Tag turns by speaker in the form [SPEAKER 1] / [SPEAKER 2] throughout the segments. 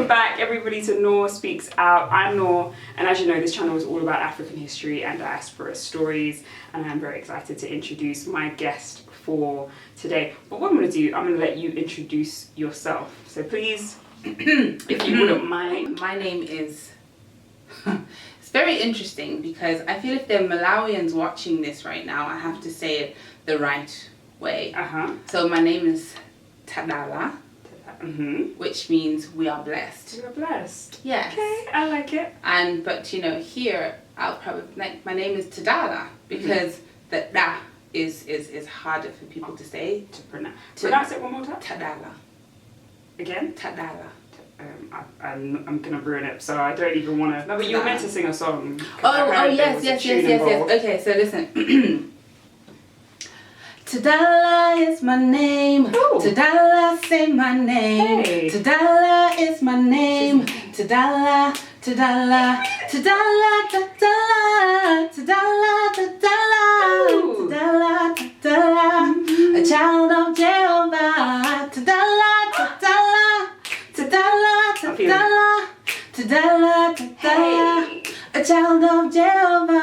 [SPEAKER 1] Welcome back everybody to Nor Speaks Out. I'm Nor, and as you know, this channel is all about African history and diaspora stories, and I'm very excited to introduce my guest for today. But what I'm going to do, I'm going to let you introduce yourself. So please, if you wouldn't mind.
[SPEAKER 2] My name is... It's very interesting because I feel if there are Malawians watching this right now, I have to say it the right way. So my name is Tadala. Which means we are blessed.
[SPEAKER 1] We are blessed.
[SPEAKER 2] Yes.
[SPEAKER 1] Okay, I like it.
[SPEAKER 2] But you know, here I'll probably my name is Tadala because the da is harder for people to say.
[SPEAKER 1] To pronounce. Pronounce it one more time.
[SPEAKER 2] Tadala.
[SPEAKER 1] Again?
[SPEAKER 2] Tadala.
[SPEAKER 1] I'm gonna ruin it, so I don't even want to. No, but you were meant to sing a song.
[SPEAKER 2] Oh yes. Okay, so listen. Tadala is my name.
[SPEAKER 1] Ooh.
[SPEAKER 2] Tadala, say my name.
[SPEAKER 1] Hey.
[SPEAKER 2] Tadala is my name. Tadala, Tadala, Tadala, Tadala, Tadala, Tadala, Tadala, Tadala, a child of Jehovah. Tadala, Tadala, Tadala, Tadala, Tadala, Tadala, a child of Jehovah.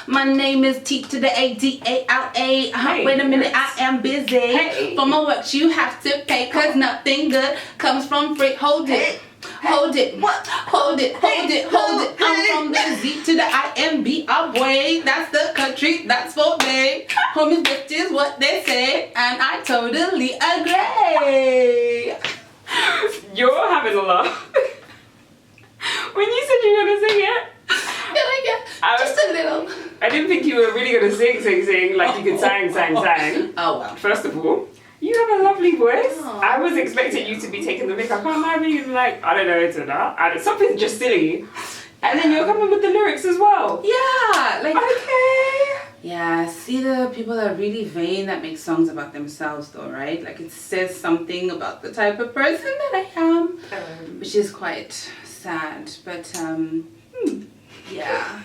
[SPEAKER 2] My name is T to the A-D-A-L-A.
[SPEAKER 1] Hey,
[SPEAKER 2] Wait a minute,
[SPEAKER 1] yes.
[SPEAKER 2] I am busy.
[SPEAKER 1] Hey.
[SPEAKER 2] For my works you have to pay, cause nothing good comes from free. Hold it. Hold it. What? Hold it. Hold it. Hold it. I'm from the Z to the I-M-B. Boy, that's the country. That's for me. Homies, bitches, what they say, and I totally agree.
[SPEAKER 1] You're having a laugh. When you said you were gonna sing it,
[SPEAKER 2] Just a little.
[SPEAKER 1] I didn't think you were really gonna sing like you could sang.
[SPEAKER 2] Oh well.
[SPEAKER 1] First of all, you have a lovely voice.
[SPEAKER 2] Aww.
[SPEAKER 1] I was expecting you to be taking the mic. I can't lie, you like, I don't know, it's enough. And something just silly. And then you're coming with the lyrics as well.
[SPEAKER 2] Yeah, like
[SPEAKER 1] Okay.
[SPEAKER 2] yeah, see the people that are really vain that make songs about themselves though, right? Like it says something about the type of person that I am, which is quite sad, but yeah.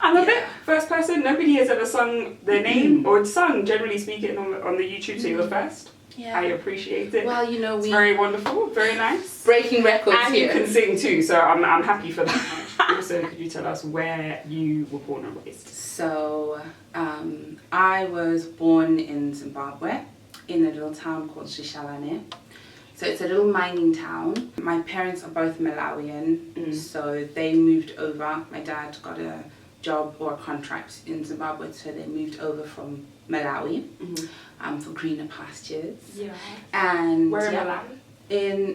[SPEAKER 1] I'm a bit first person. Nobody has ever sung their name or sung, generally speaking, on the YouTube, so you're first.
[SPEAKER 2] Yeah.
[SPEAKER 1] I appreciate it.
[SPEAKER 2] Well, you know,
[SPEAKER 1] it's very wonderful, very nice.
[SPEAKER 2] Breaking records
[SPEAKER 1] and
[SPEAKER 2] here.
[SPEAKER 1] You can sing too, so I'm happy for that. Also, could you tell us where you were born and raised?
[SPEAKER 2] So, I was born in Zimbabwe, in a little town called Shishalane. So it's a little mining town. My parents are both Malawian, so they moved over. My dad got a job or a contract in Zimbabwe, so they moved over from Malawi for greener pastures.
[SPEAKER 1] Yeah.
[SPEAKER 2] And
[SPEAKER 1] where in Malawi?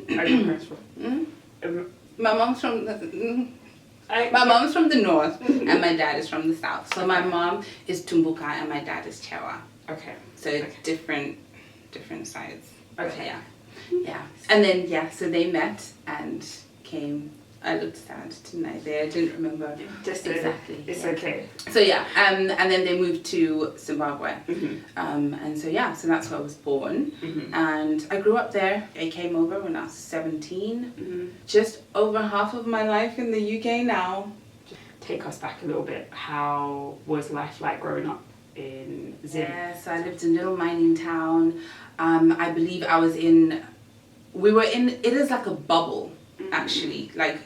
[SPEAKER 2] Where are your parents from? My mom's from my mom's from the north, and my dad is from the south. So my mom is Tumbuka, and my dad is Chewa.
[SPEAKER 1] Okay.
[SPEAKER 2] So different sides.
[SPEAKER 1] Okay.
[SPEAKER 2] Yeah. Yeah. And then so they met and came. I looked sad tonight there. I didn't remember exactly.
[SPEAKER 1] It's okay.
[SPEAKER 2] So and then they moved to Zimbabwe. And so that's where I was born. And I grew up there. I came over when I was 17. Just over half of my life in the UK now.
[SPEAKER 1] Take us back a little bit. How was life like growing up in Zim?
[SPEAKER 2] Yes, I lived in a little mining town. I believe I was it is like a bubble, actually. Like,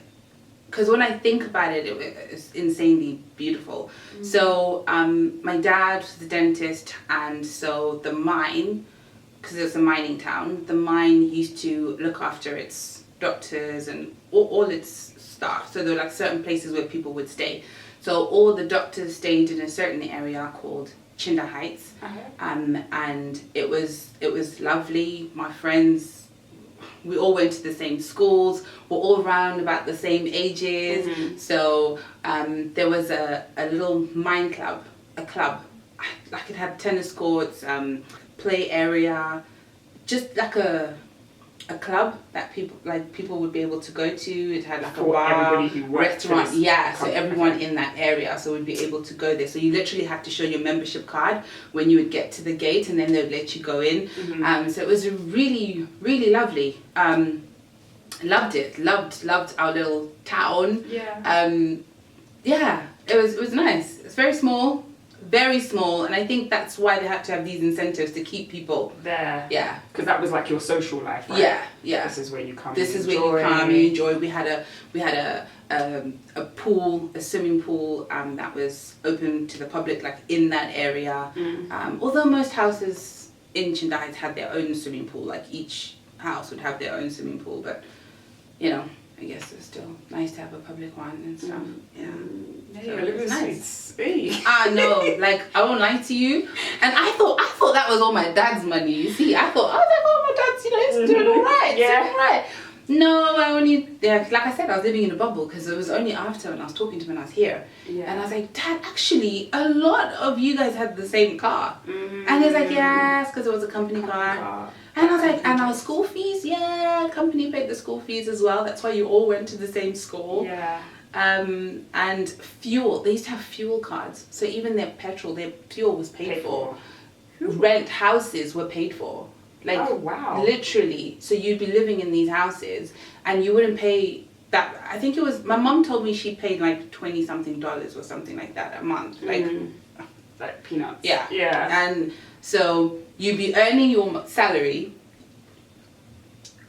[SPEAKER 2] because when I think about it, it's insanely beautiful. So my dad was a dentist, and so the mine, because it was a mining town, the mine used to look after its doctors and all its staff. So there were like certain places where people would stay. So all the doctors stayed in a certain area called Chinda Heights, and it was lovely. My friends, we all went to the same schools. We're all around about the same ages. So there was a little mine club, a club. Like it had tennis courts, play area, just like a club that people would be able to go to. It had like a bar, restaurant, so everyone in that area, so we'd be able to go there. So you literally had to show your membership card when you would get to the gate, and then they would let you go in. So it was really, really lovely. Loved it. Loved our little town. It was nice. It's very small, very small, and I think that's why they had to have these incentives to keep people
[SPEAKER 1] there.
[SPEAKER 2] Yeah,
[SPEAKER 1] because that was like your social life, right?
[SPEAKER 2] Yeah.
[SPEAKER 1] This is where you come.
[SPEAKER 2] This is where you come. You enjoy. We had a pool, a swimming pool that was open to the public, like in that area. Although most houses in Chindize had their own swimming pool, like each house would have their own swimming pool, but you know, I guess it's still nice to have a public one and stuff. So it was nice. I know, like I won't lie to you, and I thought that was all my dad's money. You see, I was like, oh, my dad's, it's doing all right. It's doing all right. No, like I said, I was living in a bubble because it was only after when I was talking to him when I was here. Yeah. And I was like, Dad, actually, a lot of you guys had the same car. And he's like, yes, because it was a company car. And I was like, and our school fees? Yeah, company paid the school fees as well. That's why you all went to the same school.
[SPEAKER 1] Yeah.
[SPEAKER 2] And fuel, they used to have fuel cards. So even their fuel was paid for. Rent houses were paid for. Like,
[SPEAKER 1] oh, wow.
[SPEAKER 2] Literally. So you'd be living in these houses and you wouldn't pay that. I think it was, my mom told me she paid like $20-something or something like that a month.
[SPEAKER 1] Like peanuts.
[SPEAKER 2] Yeah.
[SPEAKER 1] Yeah.
[SPEAKER 2] And so you'd be earning your salary,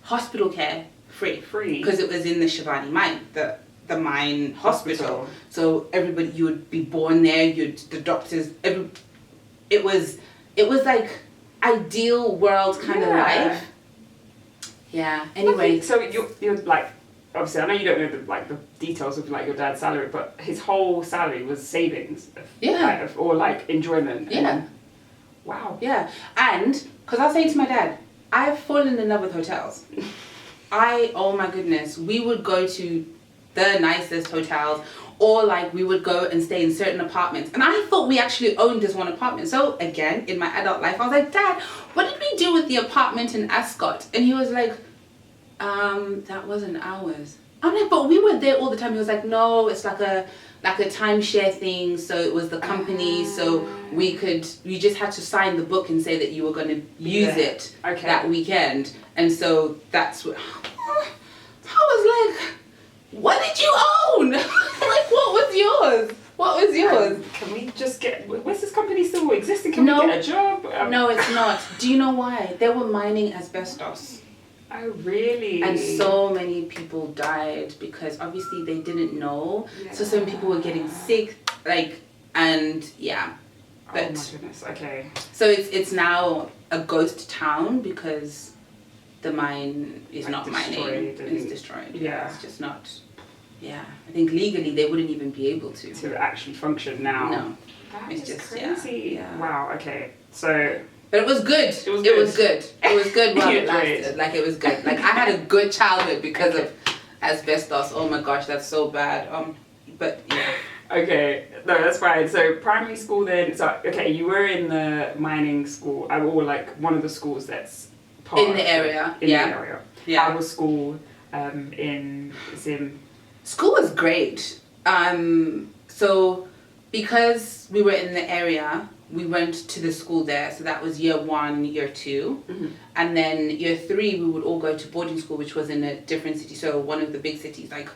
[SPEAKER 2] hospital care free. Because it was in the Shivani mine, the mine hospital. So everybody, you would be born there, the doctors, it was like ideal world kind of life. Yeah. Anyway,
[SPEAKER 1] so you're like, obviously I know you don't know the details of like your dad's salary, but his whole salary was savings. Or like enjoyment.
[SPEAKER 2] Yeah.
[SPEAKER 1] Wow.
[SPEAKER 2] Yeah. And because I was saying to my dad, I've fallen in love with hotels. Oh my goodness, we would go to the nicest hotels, or like we would go and stay in certain apartments. And I thought we actually owned this one apartment. So again, in my adult life, I was like, Dad, what did we do with the apartment in Ascot? And he was like, that wasn't ours. I'm like, but we were there all the time. He was like, no, it's like a timeshare thing. So it was the company. So we just had to sign the book and say that you were going to use it that weekend. And so that's what I was like, what did you own? Like, what was yours? What was yours?
[SPEAKER 1] Can we just where's this company still existing? Can we get a job?
[SPEAKER 2] No, it's not. Do you know why? They were mining asbestos.
[SPEAKER 1] Oh, really?
[SPEAKER 2] And so many people died because obviously they didn't know. Yeah. So some people were getting sick, But,
[SPEAKER 1] oh my goodness, okay.
[SPEAKER 2] So it's now a ghost town because the mine is not mining. It's destroyed.
[SPEAKER 1] Yeah.
[SPEAKER 2] It's just not. Yeah. I think legally they wouldn't even be able to.
[SPEAKER 1] To actually function now.
[SPEAKER 2] No.
[SPEAKER 1] It's just crazy. Yeah. Wow, okay. So.
[SPEAKER 2] But it was good. It was good while it lasted. Like, it was good. Like, I had a good childhood because of asbestos. Oh my gosh, that's so bad. But yeah.
[SPEAKER 1] Okay, no, that's fine. So primary school then, you were in the mining school, or like one of the schools that's part
[SPEAKER 2] in the area.
[SPEAKER 1] The area.
[SPEAKER 2] Yeah.
[SPEAKER 1] How was school in Zim?
[SPEAKER 2] School was great. So because we were in the area, we went to the school there. So that was year 1, year 2. Mm-hmm. And then year 3, we would all go to boarding school, which was in a different city. So one of the big cities, like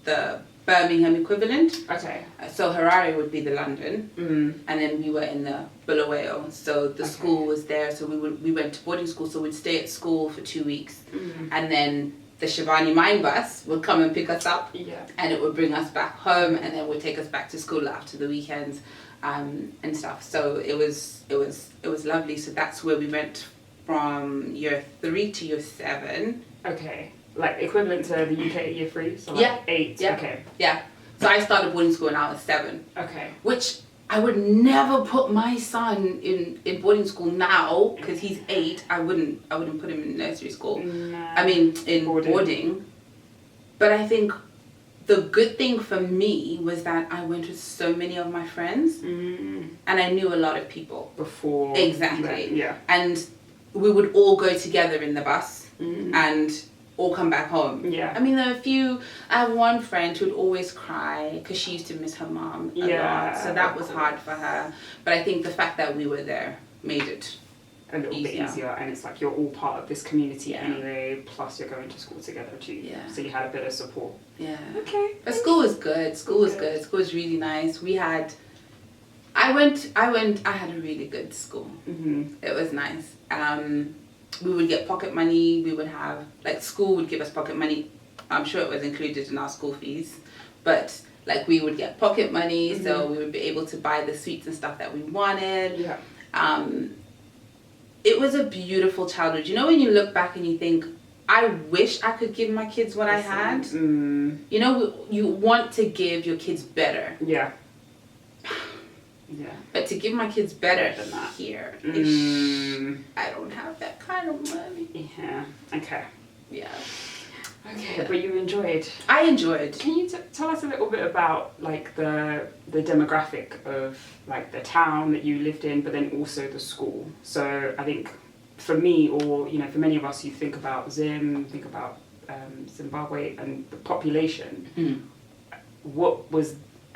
[SPEAKER 2] the Birmingham equivalent.
[SPEAKER 1] Okay.
[SPEAKER 2] So Harare would be the London. Mm-hmm. And then we were in the Bulawayo. So the school was there. So we went to boarding school. So we'd stay at school for 2 weeks. Mm-hmm. And then the Shivani mine bus would come and pick us up. Yeah. And it would bring us back home. And then would take us back to school after the weekends. And stuff. So it was lovely. So that's where we went from year 3 to year 7.
[SPEAKER 1] Okay. Like equivalent to the UK year 3? So like 8?
[SPEAKER 2] Yeah.
[SPEAKER 1] Okay.
[SPEAKER 2] Yeah. So I started boarding school when I was 7.
[SPEAKER 1] Okay.
[SPEAKER 2] Which I would never put my son in boarding school now because he's 8. I wouldn't put him in nursery school. No. I mean in boarding. But I think the good thing for me was that I went with so many of my friends and I knew a lot of people.
[SPEAKER 1] Before.
[SPEAKER 2] Exactly.
[SPEAKER 1] Yeah.
[SPEAKER 2] And we would all go together in the bus and all come back home. Yeah. I mean, I have one friend who would always cry because she used to miss her mom a lot. So that was hard for her. But I think the fact that we were there made it
[SPEAKER 1] a little bit easier, and it's like you're all part of this community anyway, plus you're going to school together too, so you had a bit of support.
[SPEAKER 2] Okay. But school was good. School was good. School was really nice. I I had a really good school. It was nice. We would get pocket money. We would have, like, school would give us pocket money. I'm sure it was included in our school fees, but like we would get pocket money, so we would be able to buy the sweets and stuff that we wanted.
[SPEAKER 1] Yeah.
[SPEAKER 2] It was a beautiful childhood. You know, when you look back and you think, I wish I could give my kids what I had. You know, you want to give your kids better.
[SPEAKER 1] Yeah. Yeah.
[SPEAKER 2] But to give my kids better
[SPEAKER 1] than that
[SPEAKER 2] here, I don't have that kind of money.
[SPEAKER 1] Yeah. Okay.
[SPEAKER 2] Yeah.
[SPEAKER 1] Okay, but you enjoyed.
[SPEAKER 2] I enjoyed.
[SPEAKER 1] Can you tell us a little bit about like the demographic of like the town that you lived in, but then also the school? So I think for me, or you know, for many of us, you think about think about Zimbabwe and the population.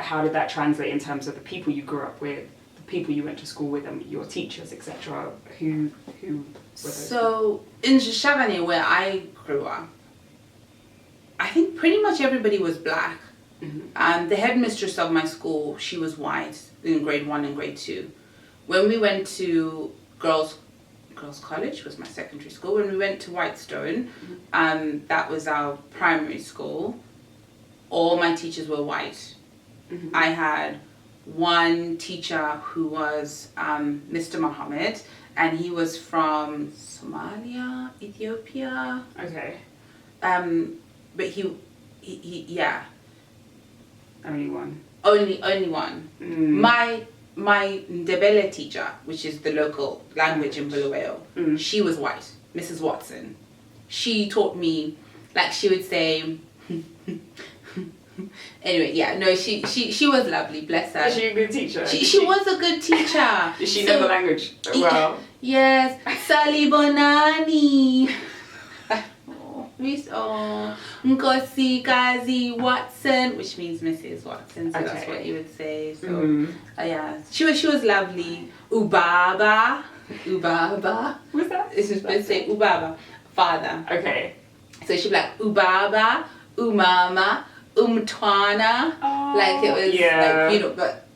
[SPEAKER 1] How did that translate in terms of the people you grew up with, the people you went to school with, and your teachers, etc.? Who were those?
[SPEAKER 2] So in Shavane, where I grew up, I think pretty much everybody was black. The headmistress of my school, she was white in grade 1 and grade 2. When we went to girls college, was my secondary school. When we went to Whitestone, that was our primary school. All my teachers were white. I had one teacher who was Mr. Mohammed, and he was from Somalia, Ethiopia.
[SPEAKER 1] Okay.
[SPEAKER 2] But he yeah.
[SPEAKER 1] Only one.
[SPEAKER 2] Only one. My Ndebele teacher, which is the local language in Bulawayo, she was white, Mrs. Watson. She taught me, like she would say. Anyway, yeah, no, she was lovely, bless her.
[SPEAKER 1] Is she a good teacher?
[SPEAKER 2] She was a good teacher.
[SPEAKER 1] Did she know the language well?
[SPEAKER 2] Yes, Sali Bonani. Miss Nkosi Kazi Watson, which means Mrs. Watson, so that's what you would say. So yeah, she was lovely. Ubaba.
[SPEAKER 1] What's that?
[SPEAKER 2] This is supposed to say Ubaba, father.
[SPEAKER 1] Okay.
[SPEAKER 2] So she'd be like Ubaba, Umama, Umtwana.
[SPEAKER 1] Oh,
[SPEAKER 2] like it was like, you know, but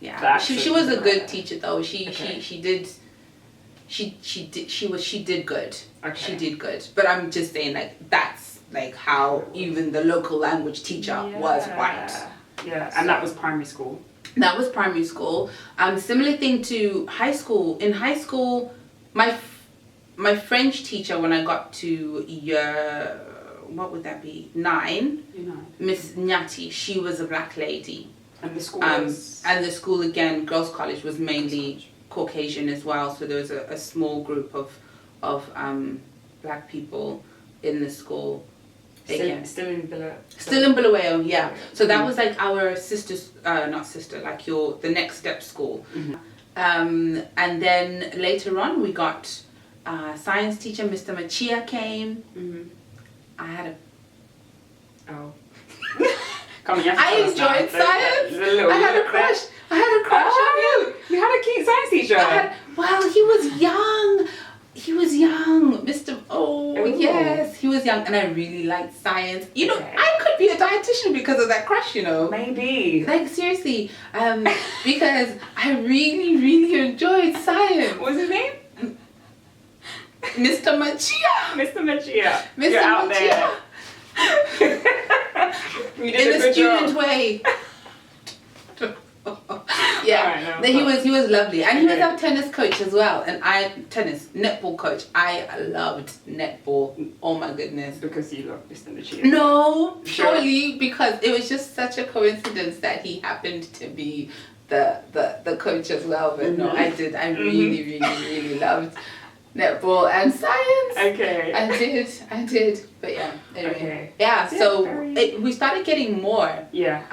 [SPEAKER 2] yeah. She was a good teacher though. She did good.
[SPEAKER 1] Okay.
[SPEAKER 2] She did good. But I'm just saying, like, that's like how even the local language teacher was white.
[SPEAKER 1] Yeah, and that was primary school.
[SPEAKER 2] That was primary school. Similar thing to high school. In high school, my French teacher, when I got to year, what would that be? 9. Miss Nyati, she was a black lady.
[SPEAKER 1] And the school was?
[SPEAKER 2] And the school, again, girls' college, was mainly Caucasian as well. So there was a small group of black people in the school.
[SPEAKER 1] Still in
[SPEAKER 2] Bulawayo, yeah. So that was like our the next step school. And then later on we got science teacher, Mr. Machia came. I had I enjoyed science. I had a crush. On you.
[SPEAKER 1] You had a cute science teacher.
[SPEAKER 2] He was young. Mr. Yes, he was young, and I really liked science. You know, I could be a dietitian because of that crush, you know.
[SPEAKER 1] Maybe.
[SPEAKER 2] Like, seriously. Because I really, really enjoyed science.
[SPEAKER 1] What was his name?
[SPEAKER 2] Mr. Machia.
[SPEAKER 1] Mr. Machia.
[SPEAKER 2] Mr.
[SPEAKER 1] You're out
[SPEAKER 2] Machia.
[SPEAKER 1] You did
[SPEAKER 2] In a student way. Yeah, he was lovely, and he was our tennis coach as well. And netball coach. I loved netball. Oh my goodness!
[SPEAKER 1] Because you loved Mr. Machia.
[SPEAKER 2] No, surely because it was just such a coincidence that he happened to be the coach as well. But no, I did. I really, really, really loved netball and science.
[SPEAKER 1] Okay.
[SPEAKER 2] I did. But yeah. Anyway.
[SPEAKER 1] Okay.
[SPEAKER 2] Yeah. So we started getting more.
[SPEAKER 1] Yeah.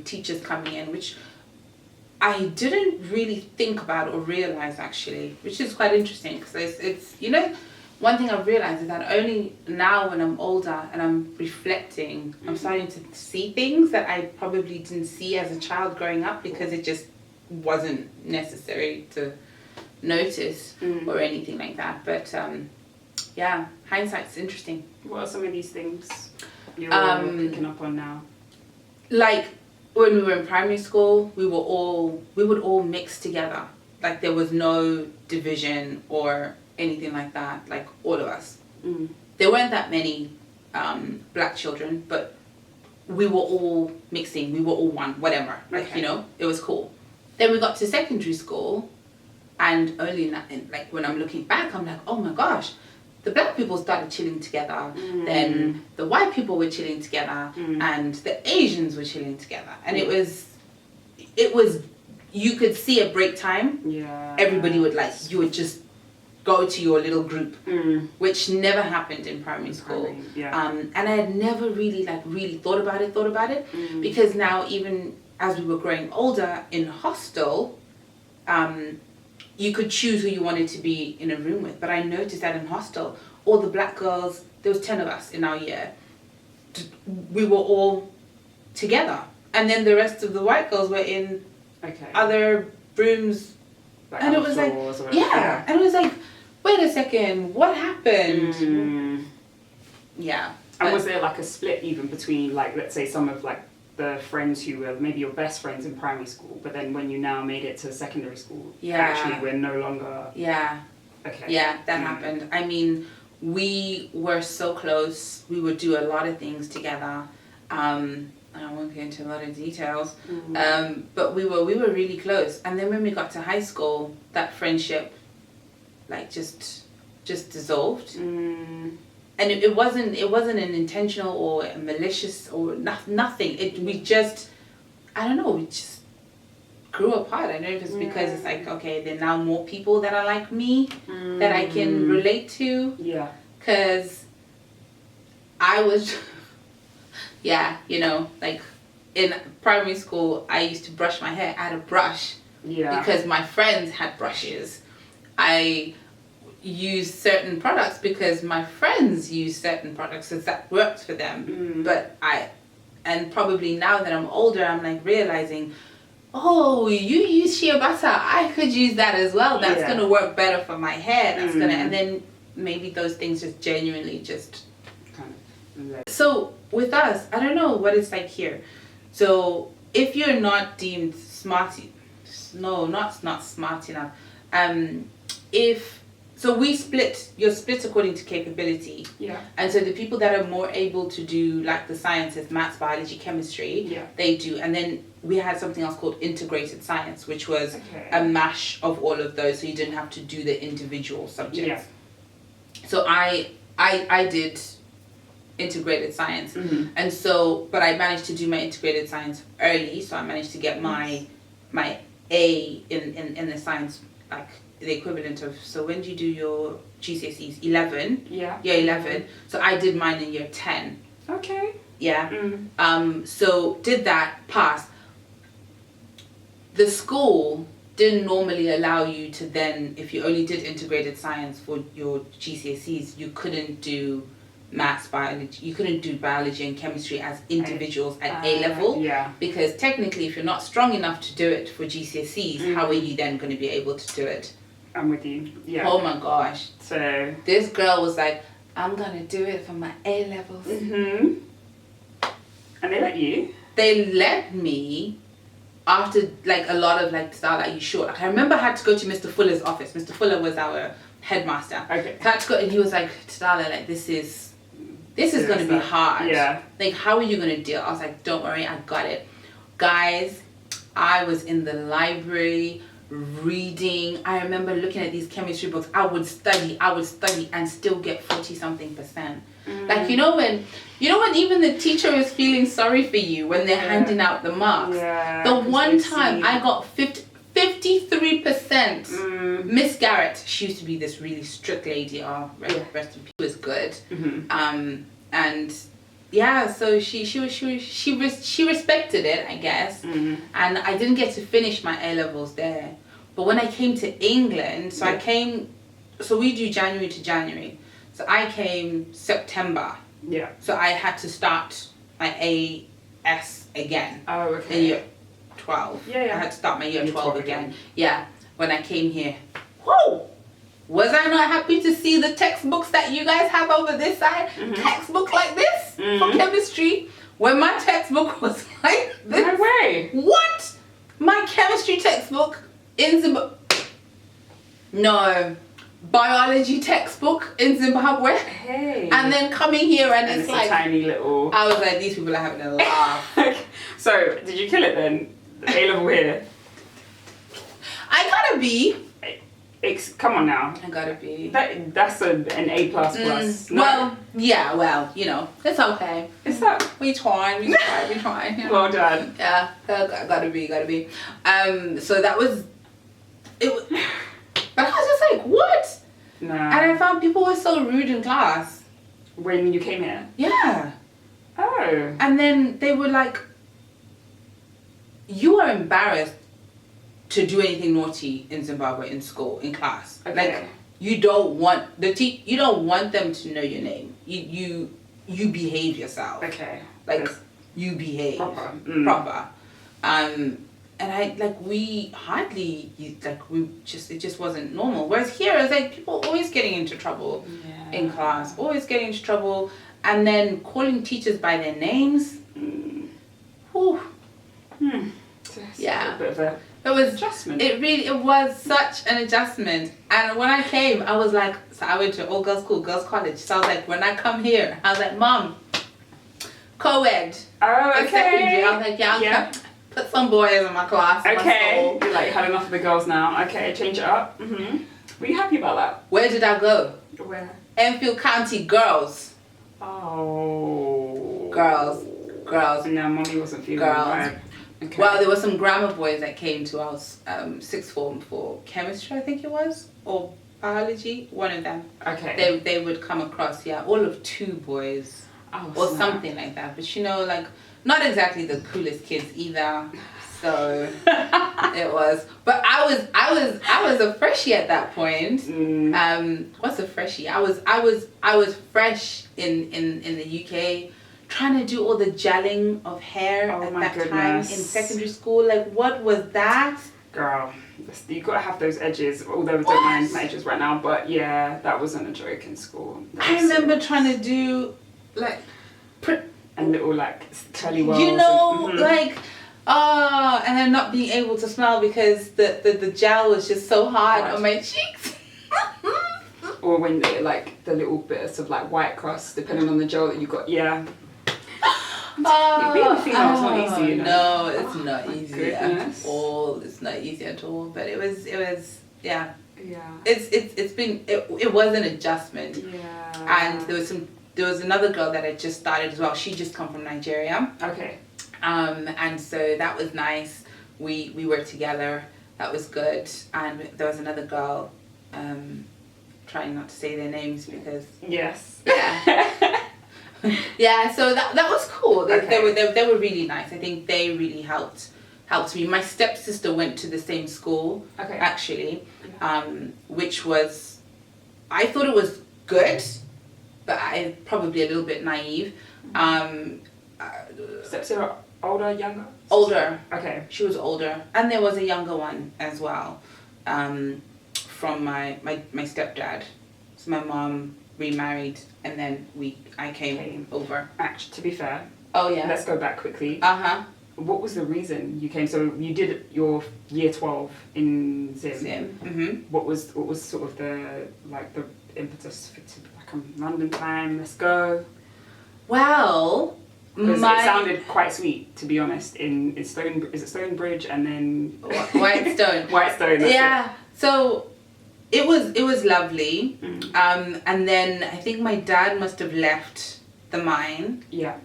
[SPEAKER 2] Teachers coming in, which I didn't really think about or realize actually, which is quite interesting because it's you know, one thing I've realized is that only now when I'm older and I'm reflecting, I'm starting to see things that I probably didn't see as a child growing up because it just wasn't necessary to notice or anything like that. But yeah, hindsight's interesting.
[SPEAKER 1] What are some of these things you're picking up on now?
[SPEAKER 2] Like when we were in primary school, we would all mix together. Like there was no division or anything like that. Like all of us. There weren't that many black children, but we were all mixing. We were all one, whatever. Like it was cool. Then we got to secondary school, and early like when I'm looking back, I'm like, oh my gosh, the black people started chilling together. Then the white people were chilling together, and the Asians were chilling together, and it was. You could see at break time. Yeah. Everybody would you would just go to your little group, which never happened in primary school. And I had never really thought about it, because now even as we were growing older in hostel, you could choose who you wanted to be in a room with. But I noticed that in hostel, all the black girls, there was 10 of us in our year, we were all together, and then the rest of the white girls were in other rooms. And it was like, and it was like, wait a second, what happened? Yeah.
[SPEAKER 1] And was there like a split even between, like, let's say some of like the friends who were maybe your best friends in primary school, but then when you now made it to secondary school, actually we're no longer...
[SPEAKER 2] Yeah, that happened. I mean, we were so close. We would do a lot of things together. I won't get into a lot of details, but we were really close. And then when we got to high school, that friendship, like, just dissolved. And it wasn't an intentional or a malicious or nothing. We just grew apart. I don't know if it's because it's like, okay, there are now more people that are like me that I can relate to. Yeah. Because I was... like in primary school, I used to brush my hair. I had a brush because my friends had brushes. I used certain products because my friends used certain products, because that worked for them. But and probably now that I'm older, I'm like realizing, oh, you use shea butter, I could use that as well. That's gonna work better for my hair. That's gonna, and then maybe those things just genuinely just kind of. So with us, I don't know what it's like here. So if you're not deemed smart enough, you're split according to capability. Yeah. And so the people that are more able to do like the sciences, maths, biology, chemistry, they do. And then we had something else called integrated science, which was a mash of all of those, so you didn't have to do the individual subjects. Yeah. So I did integrated science, and so, but I managed to do my integrated science early, so I managed to get my A in the science, like the equivalent of, so when do you do your GCSEs? 11? Yeah. Year 11. So I did mine in year 10. Okay. Yeah. So did that, passed. The school didn't normally allow you to then, if you only did integrated science for your GCSEs, you couldn't do maths, biology, you couldn't do biology and chemistry as individuals at A level, because technically if you're not strong enough to do it for GCSEs, how are you then going to be able to do it?
[SPEAKER 1] I'm with you. Yeah.
[SPEAKER 2] Oh my gosh. So this girl was like, I'm going to do it for my A levels.
[SPEAKER 1] And they let you?
[SPEAKER 2] They let me after like a lot of like, Tadala, are you sure? Like, I remember I had to go to Mr. Fuller's office. Mr. Fuller was our headmaster. Okay. So I had to go, and he was like, Tadala, like, this is going to be hard. Yeah. Like, how are you going to deal? I was like, don't worry, I got it. Guys, I was in the library reading. I remember looking at these chemistry books. I would study and still get 40-something%. Like, you know when even the teacher is feeling sorry for you when they're handing out the marks. Yeah, the one time I got 53%. Miss Garrett, she used to be this really strict lady. Oh, rest in peace. Was good. And yeah, so she respected it, I guess. And I didn't get to finish my A levels there. But when I came to England, so we do January to January. So I came September. Yeah. So I had to start my AS again. Oh, okay. In year 12. Yeah. I had to start my year 12 again. Yeah. When I came here. Whoa! Was I not happy to see the textbooks that you guys have over this side? Textbook like this for chemistry. when my textbook was like this.
[SPEAKER 1] No way.
[SPEAKER 2] What? My chemistry textbook in Zimbabwe. No. Biology textbook in Zimbabwe.
[SPEAKER 1] Hey.
[SPEAKER 2] And then coming here and it's
[SPEAKER 1] a
[SPEAKER 2] like
[SPEAKER 1] tiny little.
[SPEAKER 2] I was like, these people are having a laugh.
[SPEAKER 1] So, did you kill it then? The A-level here.
[SPEAKER 2] I gotta be.
[SPEAKER 1] Come on now.
[SPEAKER 2] I gotta be.
[SPEAKER 1] That's an A++. No?
[SPEAKER 2] Well, yeah, well, you know, it's okay.
[SPEAKER 1] Is that?
[SPEAKER 2] We try. You know.
[SPEAKER 1] Well done.
[SPEAKER 2] Yeah, gotta be. So that was it. But I was just like, what?
[SPEAKER 1] No.
[SPEAKER 2] And I found people were so rude in class.
[SPEAKER 1] When you came here?
[SPEAKER 2] Yeah.
[SPEAKER 1] Oh.
[SPEAKER 2] And then they were like, you are embarrassed to do anything naughty in Zimbabwe in school, in class.
[SPEAKER 1] Okay.
[SPEAKER 2] Like, you don't want you don't want them to know your name. You behave yourself.
[SPEAKER 1] Okay.
[SPEAKER 2] Like, you behave.
[SPEAKER 1] Proper.
[SPEAKER 2] Proper. And I, like, we hardly, like, it just wasn't normal. Whereas here, it's like, people always getting into trouble in class, always getting into trouble, and then calling teachers by their names. Whew. Yeah.
[SPEAKER 1] A bit of a
[SPEAKER 2] It was
[SPEAKER 1] adjustment.
[SPEAKER 2] It was such an adjustment. And when I came, I was like, so I went to all girls school, girls college. So I was like, when I come here, I was like, Mom, co-ed.
[SPEAKER 1] Oh,
[SPEAKER 2] In
[SPEAKER 1] okay.
[SPEAKER 2] secondary, I was like, yeah. Put some boys in my class. in my
[SPEAKER 1] Okay.
[SPEAKER 2] school.
[SPEAKER 1] You like had enough of the girls now. Okay, change it up. Were you happy about that?
[SPEAKER 2] Where did I go?
[SPEAKER 1] Where?
[SPEAKER 2] Enfield County, girls.
[SPEAKER 1] Oh.
[SPEAKER 2] Girls.
[SPEAKER 1] No, mommy wasn't feeling
[SPEAKER 2] Girls.
[SPEAKER 1] right. Okay.
[SPEAKER 2] Well, there were some grammar boys that came to our sixth form for chemistry, I think it was, or biology, one of them.
[SPEAKER 1] Okay.
[SPEAKER 2] They would come across, all of 2 boys. Or something like that. But you know, like, not exactly the coolest kids either. So it was. But I was a freshie at that point. What's a freshie? I was fresh in the UK, trying to do all the gelling of hair at that time in secondary school. Like, what was that?
[SPEAKER 1] Girl, you gotta have those edges. Although I don't mind my edges right now, but yeah, that wasn't a joke in school.
[SPEAKER 2] I remember trying to do like
[SPEAKER 1] and little like curly wells.
[SPEAKER 2] You know, like, and then not being able to smile because the gel was just so hard on my cheeks.
[SPEAKER 1] Or when they, like, the little bits of like white crust, depending on the gel that you got. Yeah. Being a female is not easy, you know?
[SPEAKER 2] No, it's not easy
[SPEAKER 1] goodness.
[SPEAKER 2] at all. It's not easy at all. But it was yeah.
[SPEAKER 1] Yeah.
[SPEAKER 2] It was an adjustment.
[SPEAKER 1] Yeah.
[SPEAKER 2] And there was another girl that had just started as well. She just come from Nigeria.
[SPEAKER 1] Okay.
[SPEAKER 2] And so that was nice. We worked together. That was good. And there was another girl, trying not to say their names because
[SPEAKER 1] Yes.
[SPEAKER 2] yeah. Yeah, so that was cool.
[SPEAKER 1] Okay.
[SPEAKER 2] They were really nice. I think they really helped me. My stepsister went to the same school, actually, which was, I thought it was good, but I probably a little bit naive.
[SPEAKER 1] Stepsister, older, younger?
[SPEAKER 2] Older.
[SPEAKER 1] Okay.
[SPEAKER 2] She was older, and there was a younger one as well, from my stepdad. So my mom remarried, and then I came over.
[SPEAKER 1] Actually, to be fair.
[SPEAKER 2] Oh yeah.
[SPEAKER 1] Let's go back quickly. What was the reason you came? So you did your year 12 in Zim.
[SPEAKER 2] Mm-hmm.
[SPEAKER 1] What was sort of the impetus for like a London time? Let's go.
[SPEAKER 2] Well,
[SPEAKER 1] because it sounded quite sweet, to be honest. In Stone, is it Stonebridge and then
[SPEAKER 2] Whitestone?
[SPEAKER 1] Whitestone.
[SPEAKER 2] Yeah. So it was lovely. And then I think my dad must have left the mine.
[SPEAKER 1] Yeah.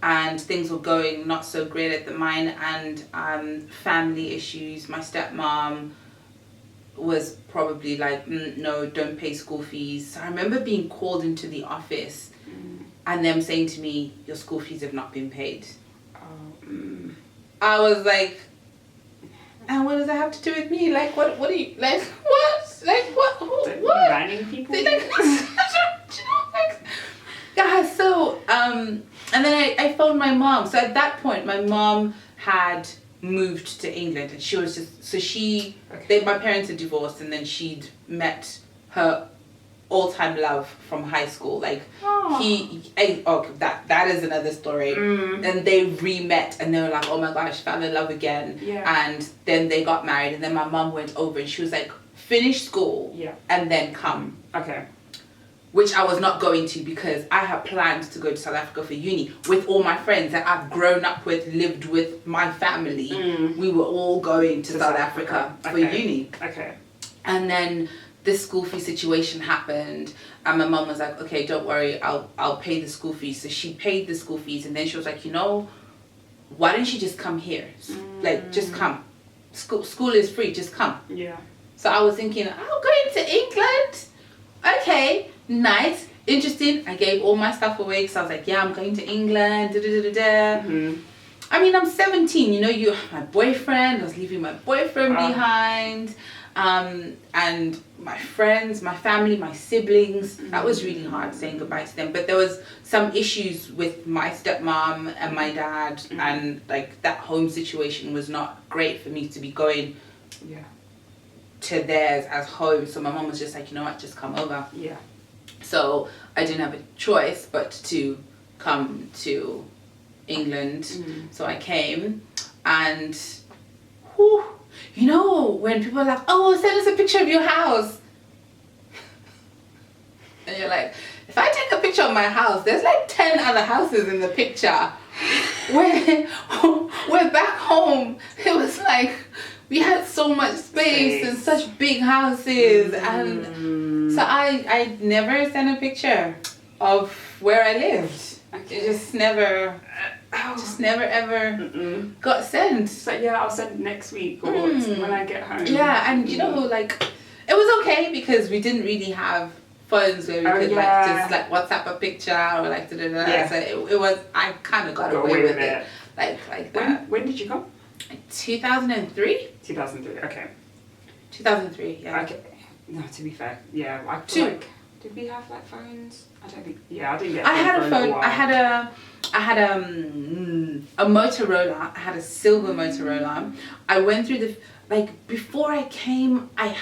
[SPEAKER 2] And things were going not so great at the mine, and family issues. My stepmom was probably like, no, don't pay school fees. So I remember being called into the office and them saying to me, your school fees have not been paid. I was like, and what does that have to do with me? Like, what are you, like, what? Like, what? What?
[SPEAKER 1] Banning people?
[SPEAKER 2] Yeah, so, and then I phoned my mom. So at that point, my mom had moved to England, and she was just, so my parents had divorced, and then she'd met her all-time love from high school. Like
[SPEAKER 1] Oh.
[SPEAKER 2] that is another story. And they re-met and they were like, oh my gosh, fell in love again.
[SPEAKER 1] Yeah.
[SPEAKER 2] And then they got married, and then my mum went over and she was like, finish school and then come.
[SPEAKER 1] Okay.
[SPEAKER 2] Which I was not going to, because I had planned to go to South Africa for uni with all my friends that I've grown up with, lived with, my family. We were all going to South Africa for uni.
[SPEAKER 1] Okay.
[SPEAKER 2] And then this school fee situation happened, and my mum was like, okay, don't worry, I'll pay the school fees. So she paid the school fees, and then she was like, you know, why don't you just come here? Like, just come. School is free, just come.
[SPEAKER 1] Yeah.
[SPEAKER 2] So I was thinking, I'm going to England. Okay, nice, interesting. I gave all my stuff away because I was like, yeah, I'm going to England. I mean, I'm 17, you know, my boyfriend, I was leaving my boyfriend behind. And my friends, my family, my siblings, that was really hard saying goodbye to them. But there was some issues with my stepmom and my dad, and like that home situation was not great for me to be going to theirs as home. So my mom was just like, you know what, just come over.
[SPEAKER 1] Yeah.
[SPEAKER 2] So I didn't have a choice but to come to England. So I came, and whew, you know, when people are like, oh, send us a picture of your house. And you're like, if I take a picture of my house, there's like 10 other houses in the picture. We're back home. It was like, we had so much space and such big houses. And so I never sent a picture of where I lived.
[SPEAKER 1] Okay.
[SPEAKER 2] It just never ever got sent.
[SPEAKER 1] So yeah, I'll send next week or when I get home.
[SPEAKER 2] Yeah, and you know, like, it was okay because we didn't really have phones where we could like just like WhatsApp a picture or like So it was, I kind of got away with it. Like that.
[SPEAKER 1] When did you come?
[SPEAKER 2] 2003.
[SPEAKER 1] 2003. Okay.
[SPEAKER 2] 2003. Yeah.
[SPEAKER 1] Okay. No, to be fair, yeah. I
[SPEAKER 2] Two.
[SPEAKER 1] feel like, did we have like phones? I don't think. Yeah, I didn't get.
[SPEAKER 2] I had a phone.
[SPEAKER 1] while.
[SPEAKER 2] I had a Motorola. I had a silver Motorola. I went through the, like, before I came, I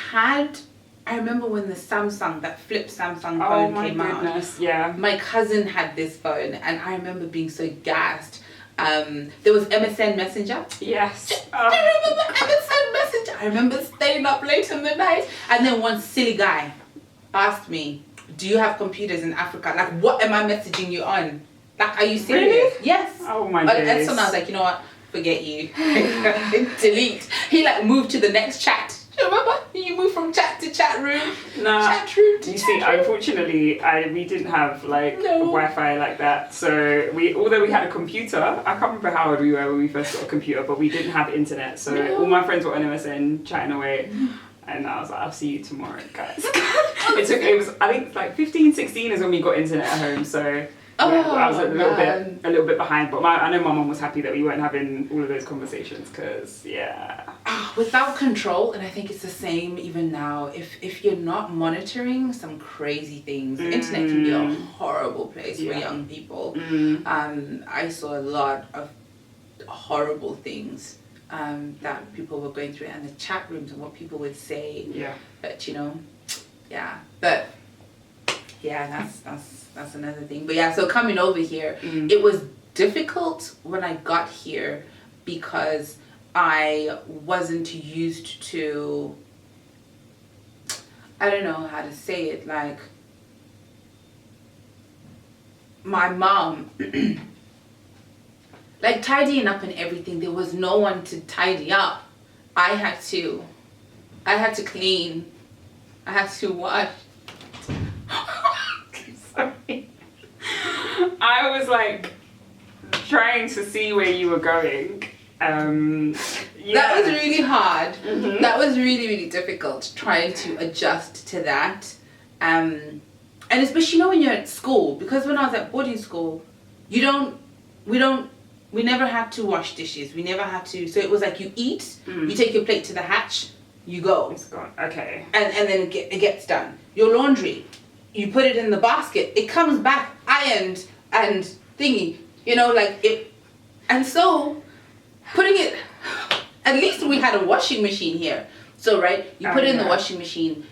[SPEAKER 2] remember when the Samsung, that flip Samsung phone came out. Oh my goodness,
[SPEAKER 1] yeah.
[SPEAKER 2] My cousin had this phone, and I remember being so gassed. There was MSN Messenger.
[SPEAKER 1] Yes.
[SPEAKER 2] I remember MSN Messenger. I remember staying up late in the night, and then one silly guy asked me, do you have computers in Africa? Like, what am I messaging you on? Like, are you serious?
[SPEAKER 1] Really?
[SPEAKER 2] Yes.
[SPEAKER 1] Oh my
[SPEAKER 2] goodness.
[SPEAKER 1] days.
[SPEAKER 2] And so I was like, you know what? Forget you. Delete. He like moved to the next chat. Do you remember? You moved from chat to chat room.
[SPEAKER 1] Nah.
[SPEAKER 2] Chat room to
[SPEAKER 1] You
[SPEAKER 2] chat
[SPEAKER 1] see,
[SPEAKER 2] room.
[SPEAKER 1] unfortunately, we didn't have like Wi-Fi like that. So although we had a computer, I can't remember how old we were when we first got a computer, but we didn't have internet. So all my friends were on MSN chatting away. And I was like, I'll see you tomorrow, guys. It was, I think, like 15, 16 is when we got internet at home. So I was a little bit behind. But I know my mum was happy that we weren't having all of those conversations because,
[SPEAKER 2] without control, and I think it's the same even now, if you're not monitoring some crazy things, the internet can be a horrible place for young people. I saw a lot of horrible things that people were going through, and the chat rooms and what people would say. But you know, but that's another thing. But so coming over here, it was difficult when I got here because I wasn't used to, I don't know how to say it, like, my mom, like, tidying up and everything, there was no one to tidy up. I had to clean. I had to wash.
[SPEAKER 1] Sorry. I was like trying to see where you were going.
[SPEAKER 2] That was really hard. That was really, really difficult trying to adjust to that. And especially, you know, when you're at school, because when I was at boarding school, we never had to wash dishes. We never had to. So it was like you eat, you take your plate to the hatch, you go.
[SPEAKER 1] It's gone. Okay.
[SPEAKER 2] And then it gets done. Your laundry, you put it in the basket, it comes back ironed and thingy, you know, like it. And so putting it, at least we had a washing machine here. So, right, you put it in the washing machine.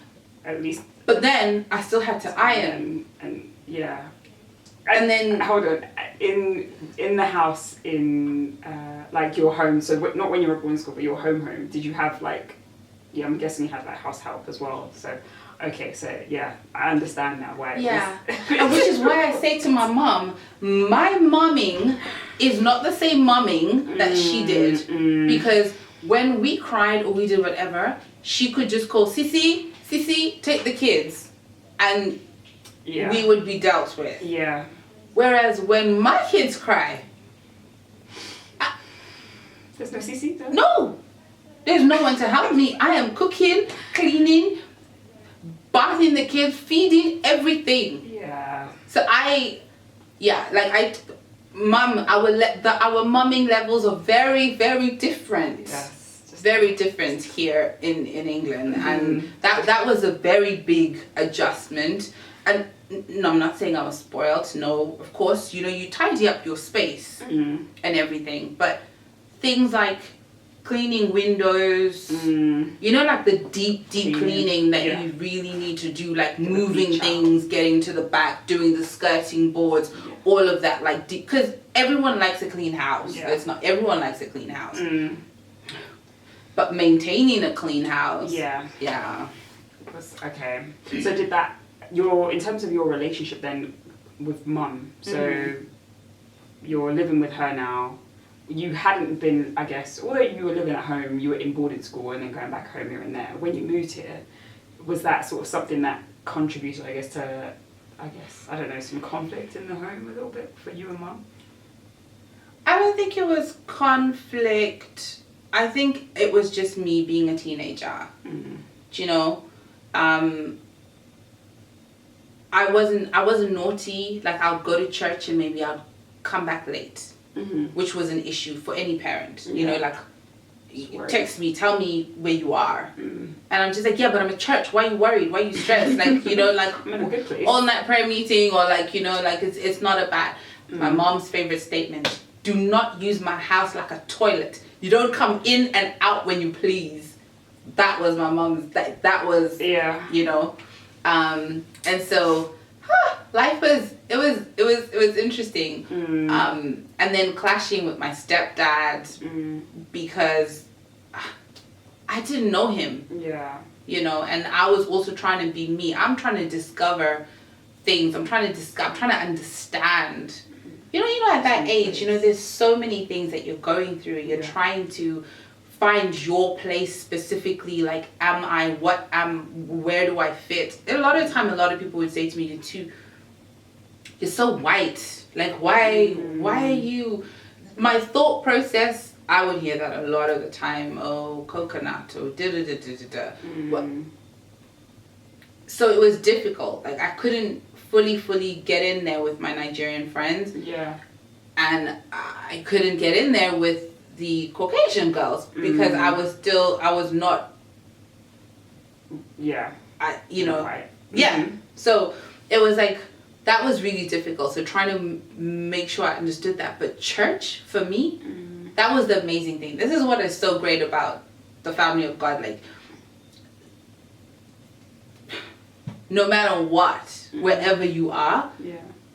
[SPEAKER 1] at least.
[SPEAKER 2] But then I still had to iron.
[SPEAKER 1] And yeah.
[SPEAKER 2] And then
[SPEAKER 1] hold on, in the house in like your home. So not when you were at boarding school, but your home. Did you have like? Yeah, I'm guessing you had like house help as well. So, okay, so yeah, I understand now why.
[SPEAKER 2] Yeah, and which is why I say to my mom, my momming is not the same momming that she did, because when we cried or we did whatever, she could just call Sissy, take the kids, and we would be dealt with.
[SPEAKER 1] Yeah.
[SPEAKER 2] Whereas when my kids cry,
[SPEAKER 1] there's no Sissy?
[SPEAKER 2] No, there's no one to help me. I am cooking, cleaning, bathing the kids, feeding, everything.
[SPEAKER 1] Yeah.
[SPEAKER 2] So our momming levels are very, very different.
[SPEAKER 1] Yes.
[SPEAKER 2] Very different here in England, and that was a very big adjustment. And no, I'm not saying I was spoiled. No, of course, you tidy up your space and everything, but things like cleaning windows, like the deep cleaning that you really need to do, like moving things, getting to the back, doing the skirting boards, all of that, like, because everyone likes a clean house. It's not everyone likes a clean house, but maintaining a clean house. Yeah.
[SPEAKER 1] Okay. So did that in terms of your relationship then with mum? So you're living with her now. You hadn't been, I guess, although you were living at home, you were in boarding school and then going back home here and there. When you moved here, was that sort of something that contributed, I guess, to, I don't know, some conflict in the home a little bit for you and mum?
[SPEAKER 2] I don't think it was conflict. I think it was just me being a teenager. I wasn't naughty. Like, I'll go to church and maybe I'll come back late. Which was an issue for any parent, text me, tell me where you are, and I'm just like, yeah, but I'm at church. Why are you worried? Why are you stressed? Like, like
[SPEAKER 1] I'm in a good place.
[SPEAKER 2] All night prayer meeting, or like, like it's not a bad. My mom's favorite statement: do not use my house like a toilet. You don't come in and out when you please. That was my mom's. That was and so. Life was interesting, and then clashing with my stepdad because I didn't know him. And I was also trying to be me. I'm trying to discover things. I'm trying to understand. At that age, there's so many things that you're going through. You're trying to find your place specifically, like, where do I fit? A lot of time, a lot of people would say to me, you're so white. Like, why are you... My thought process, I would hear that a lot of the time. Oh, coconut, or da-da-da-da-da-da. So it was difficult. Like, I couldn't fully get in there with my Nigerian friends. And I couldn't get in there with the Caucasian girls because I was not... So it was like... That was really difficult. So trying to make sure I understood that. But church, for me, that was the amazing thing. This is what is so great about the family of God. Like, no matter what, wherever you are,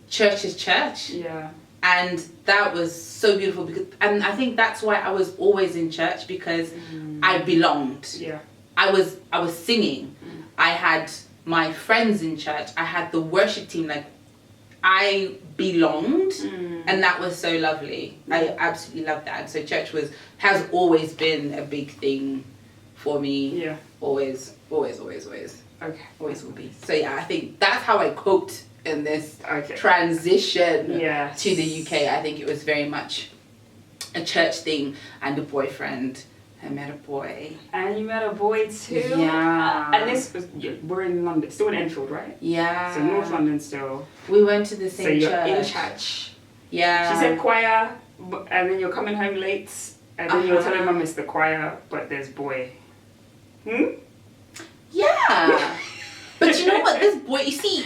[SPEAKER 2] church is church. And that was so beautiful. And I think that's why I was always in church, because I belonged. I was singing. I had my friends in church. I had the worship team. Like, I belonged, and that was so lovely. I absolutely loved that. So church has always been a big thing for me. Always. Okay. Always will be. So yeah, I think that's how I coped in this transition to the UK. I think it was very much a church thing and a boyfriend. I met a boy. And you met a boy too?
[SPEAKER 1] Yeah. And this was, we're in London, still in Enfield, right?
[SPEAKER 2] Yeah.
[SPEAKER 1] So North London still.
[SPEAKER 2] We went to the same church.
[SPEAKER 1] So you're in church.
[SPEAKER 2] Yeah.
[SPEAKER 1] She said choir, and then you're coming home late, and then you're telling mum it's the choir, but there's boy.
[SPEAKER 2] Yeah. But you know what, this boy, you see,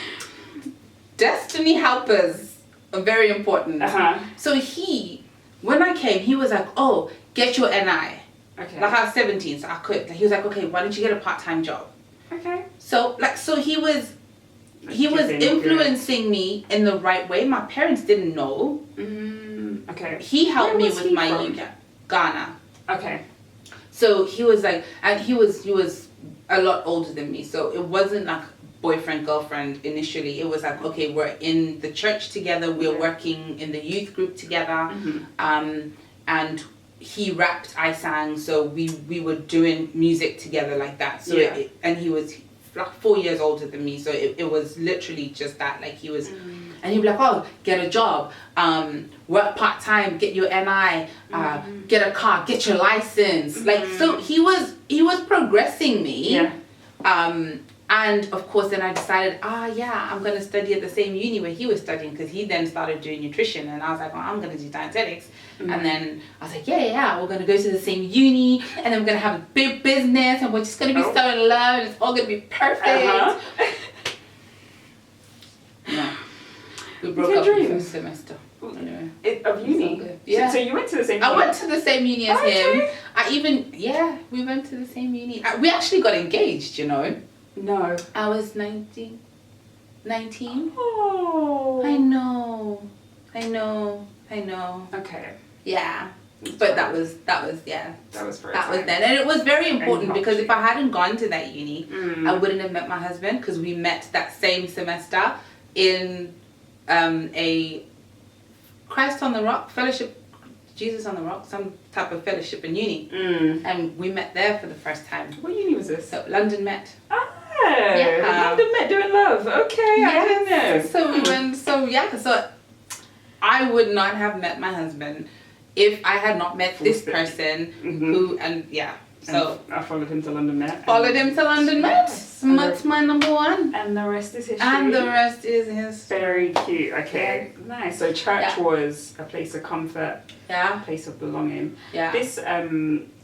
[SPEAKER 2] destiny helpers are very important. So when I came, he was like, get your NI.
[SPEAKER 1] Okay.
[SPEAKER 2] Like, I was 17, so I could. He was like, okay, why don't you get a part-time job?
[SPEAKER 1] Okay.
[SPEAKER 2] So he was influencing me in the right way. My parents didn't know.
[SPEAKER 1] Okay.
[SPEAKER 2] He helped
[SPEAKER 1] Where
[SPEAKER 2] me
[SPEAKER 1] was
[SPEAKER 2] with
[SPEAKER 1] he
[SPEAKER 2] my
[SPEAKER 1] from?
[SPEAKER 2] Ghana.
[SPEAKER 1] Okay.
[SPEAKER 2] So he was like, and he was a lot older than me. So it wasn't like boyfriend girlfriend initially. It was like, okay, we're in the church together. We're working in the youth group together. And he rapped, I sang. So we were doing music together like that. So and he was like 4 years older than me. So it was literally just that. Like he was. And he'd be like, oh, get a job, work part-time, get your NI, get a car, get your license. Like, so he was progressing me.
[SPEAKER 1] Yeah.
[SPEAKER 2] And of course, then I decided, I'm going to study at the same uni where he was studying, because he then started doing nutrition. And I was like, well, I'm going to do dietetics. And then I was like, yeah, we're going to go to the same uni, and then we're going to have a big business, and we're just going to be so in love, and it's all going to be perfect. No. We broke up in the first semester. Anyway.
[SPEAKER 1] Of uni?
[SPEAKER 2] Yeah.
[SPEAKER 1] So you went to the same uni?
[SPEAKER 2] I went to the same uni as him. We went to the same uni. We actually got engaged, you know.
[SPEAKER 1] No.
[SPEAKER 2] I was 19.
[SPEAKER 1] Oh.
[SPEAKER 2] I know.
[SPEAKER 1] Okay.
[SPEAKER 2] Yeah. But that was
[SPEAKER 1] very
[SPEAKER 2] then. And it was very important, because if I hadn't gone to that uni, I wouldn't have met my husband, because we met that same semester in a Christ on the Rock fellowship, Jesus on the Rock, some type of fellowship in uni. And we met there for the first time.
[SPEAKER 1] What uni was this?
[SPEAKER 2] So London Met.
[SPEAKER 1] London Met doing love. Okay, I didn't know.
[SPEAKER 2] So we went, so I would not have met my husband if I had not met this person So
[SPEAKER 1] I followed him to London Met.
[SPEAKER 2] That's my number one.
[SPEAKER 1] And the rest is history.
[SPEAKER 2] And the rest is history.
[SPEAKER 1] Very cute. Okay, nice. So church was a place of comfort.
[SPEAKER 2] Yeah.
[SPEAKER 1] A place of belonging.
[SPEAKER 2] Yeah.
[SPEAKER 1] This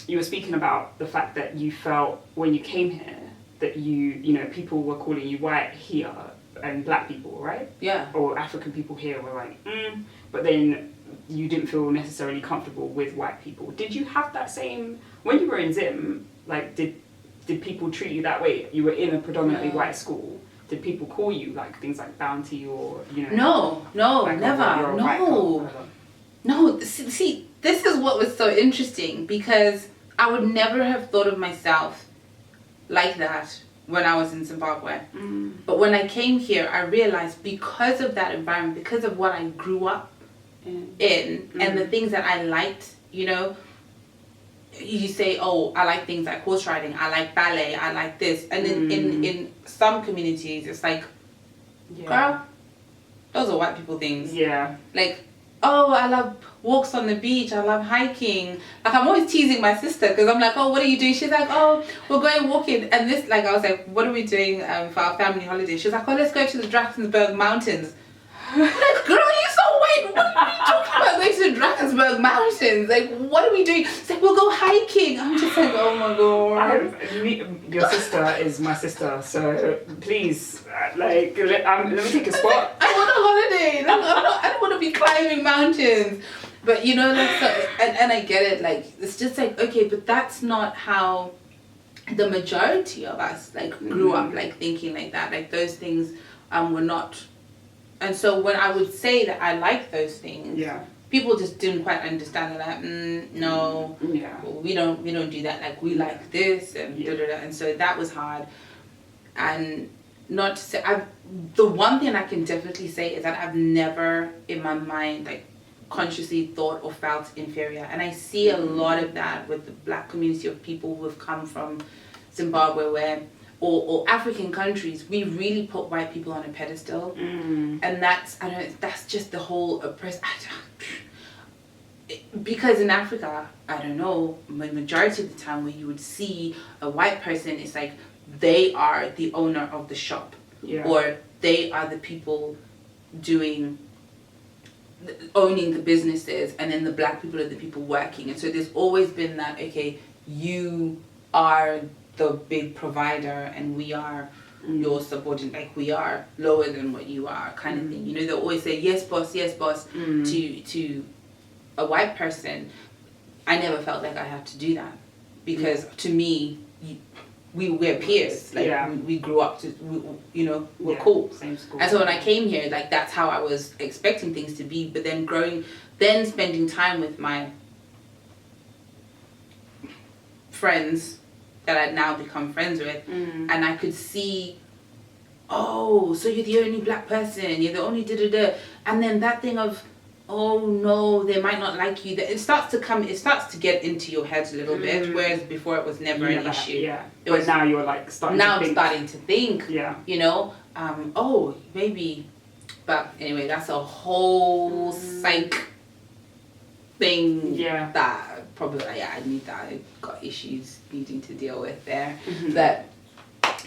[SPEAKER 1] you were speaking about the fact that you felt when you came here that you know people were calling you white here and black people, right?
[SPEAKER 2] Yeah.
[SPEAKER 1] Or African people here were like, but then you didn't feel necessarily comfortable with white people. Did you have that same when you were in Zim? Like, did people treat you that way? You were in a predominantly white school. Did people call you like things like Bounty or
[SPEAKER 2] No, like never. No. See, this is what was so interesting, because I would never have thought of myself like that when I was in Zimbabwe. But when I came here, I realized, because of that environment, because of what I grew up in and the things that I liked, you say, oh, I like things like horse riding, I like ballet, I like this. And in some communities, it's like, girl, those are white people things.
[SPEAKER 1] Yeah.
[SPEAKER 2] Like, oh, I love walks on the beach, I love hiking. Like, I'm always teasing my sister, because I'm like, oh, what are you doing? She's like, oh, we're going walking. And this, like, I was like, what are we doing for our family holiday? She's like, oh, let's go to the Drakensberg Mountains. I'm like, girl, you're so white. What are you talking about going to the Drakensberg Mountains? Like, what are we doing? It's like, we'll go hiking. I'm just like, oh my god.
[SPEAKER 1] Your sister is my sister, so please, like, let me take a spot.
[SPEAKER 2] I want a holiday. I don't want to be climbing mountains. But and I get it. Like, it's just like, okay, but that's not how the majority of us like grew up, like thinking like that. Like, those things were not. And so when I would say that I like those things, people just didn't quite understand. They're like, no, we don't do that. Like, we like this and and so that was hard. And not to say, the one thing I can definitely say is that I've never in my mind like consciously thought or felt inferior. And I see a lot of that with the black community of people who have come from Zimbabwe, where or African countries, we really put white people on a pedestal, and that's just the whole because in Africa, I don't know, majority of the time where you would see a white person, it's like they are the owner of the shop, or they are the people owning the businesses, and then the black people are the people working. And so there's always been that, okay, you are the big provider and we are your subordinate, like we are lower than what you are, kind of thing. They'll always say yes boss to a white person. I never felt like I had to do that, because to me, we're peers. Like
[SPEAKER 1] Yeah.
[SPEAKER 2] we grew up to, we're cool.
[SPEAKER 1] Same school.
[SPEAKER 2] And so when I came here, like that's how I was expecting things to be. But then spending time with my friends that I'd now become friends with, and I could see, oh, so you're the only black person, you're the only da-da-da. And then that thing of, oh no, they might not like you. It starts to get into your head a little bit, whereas before it was never an issue.
[SPEAKER 1] Yeah.
[SPEAKER 2] But
[SPEAKER 1] now you're like starting
[SPEAKER 2] now
[SPEAKER 1] to think.
[SPEAKER 2] I'm starting to think,
[SPEAKER 1] Yeah.
[SPEAKER 2] Oh, maybe. But anyway, that's a whole psych thing.
[SPEAKER 1] Yeah.
[SPEAKER 2] That probably, I need that. I've got issues needing to deal with there. But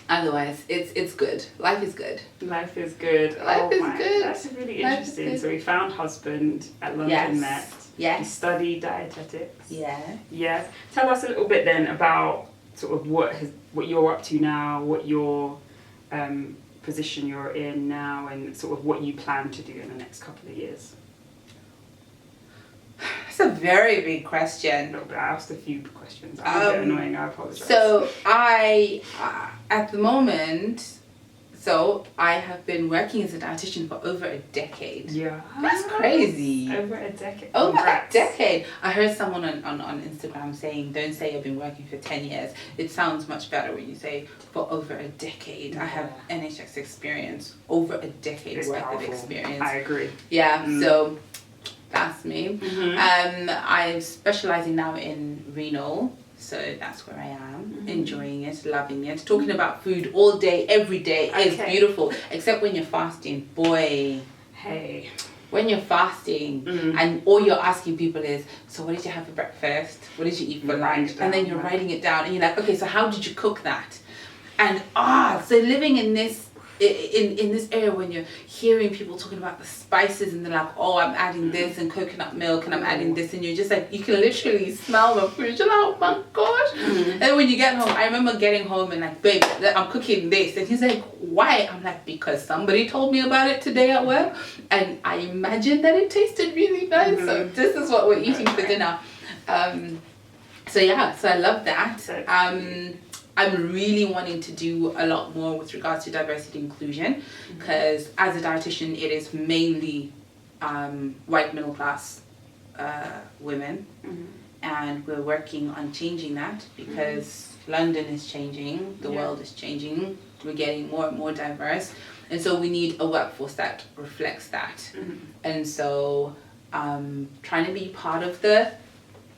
[SPEAKER 2] otherwise, it's good. Life is good.
[SPEAKER 1] Life is good.
[SPEAKER 2] Life is good.
[SPEAKER 1] That's really
[SPEAKER 2] Life is
[SPEAKER 1] interesting.
[SPEAKER 2] good.
[SPEAKER 1] So we found husband at London Met.
[SPEAKER 2] Yes.
[SPEAKER 1] You studied dietetics.
[SPEAKER 2] Yeah.
[SPEAKER 1] Yes. Tell us a little bit then about sort of what you're up to now, what your position you're in now, and sort of what you plan to do in the next couple of years.
[SPEAKER 2] That's a very big question.
[SPEAKER 1] I asked a few questions. I'm a bit annoying, I apologise.
[SPEAKER 2] So I, at the moment, I have been working as a dietitian for over a decade.
[SPEAKER 1] Yeah.
[SPEAKER 2] That's crazy.
[SPEAKER 1] Over a decade.
[SPEAKER 2] Over
[SPEAKER 1] Congrats.
[SPEAKER 2] a decade. I heard someone on Instagram saying, don't say I've been working for 10 years. It sounds much better when you say for over a decade.
[SPEAKER 1] Yeah.
[SPEAKER 2] I have NHS experience, over a decade
[SPEAKER 1] It's
[SPEAKER 2] worth
[SPEAKER 1] powerful.
[SPEAKER 2] of experience.
[SPEAKER 1] I agree.
[SPEAKER 2] Yeah, so that's me.
[SPEAKER 1] Mm-hmm.
[SPEAKER 2] I'm specializing now in renal, so that's where I am, enjoying it, loving it. Talking about food all day, every day is beautiful, except when you're fasting. Boy,
[SPEAKER 1] hey,
[SPEAKER 2] when you're fasting and all you're asking people is, so what did you have for breakfast? What did you eat for lunch? And then you're writing it down, and you're like, okay, so how did you cook that? And so living in this in this area when you're hearing people talking about the spices and they're like, oh, I'm adding this and coconut milk and I'm adding this, and you're just like, you can literally smell the food. You're like, oh my gosh. And when you get home, I remember getting home and like, babe, I'm cooking this, and he's like, why? I'm like, because somebody told me about it today at work and I imagined that it tasted really nice, so this is what we're eating for dinner. So I love that. I'm really wanting to do a lot more with regards to diversity inclusion, because as a dietitian, it is mainly white middle class women, and we're working on changing that because London is changing, the world is changing, we're getting more and more diverse, and so we need a workforce that reflects that. And so trying to be part of the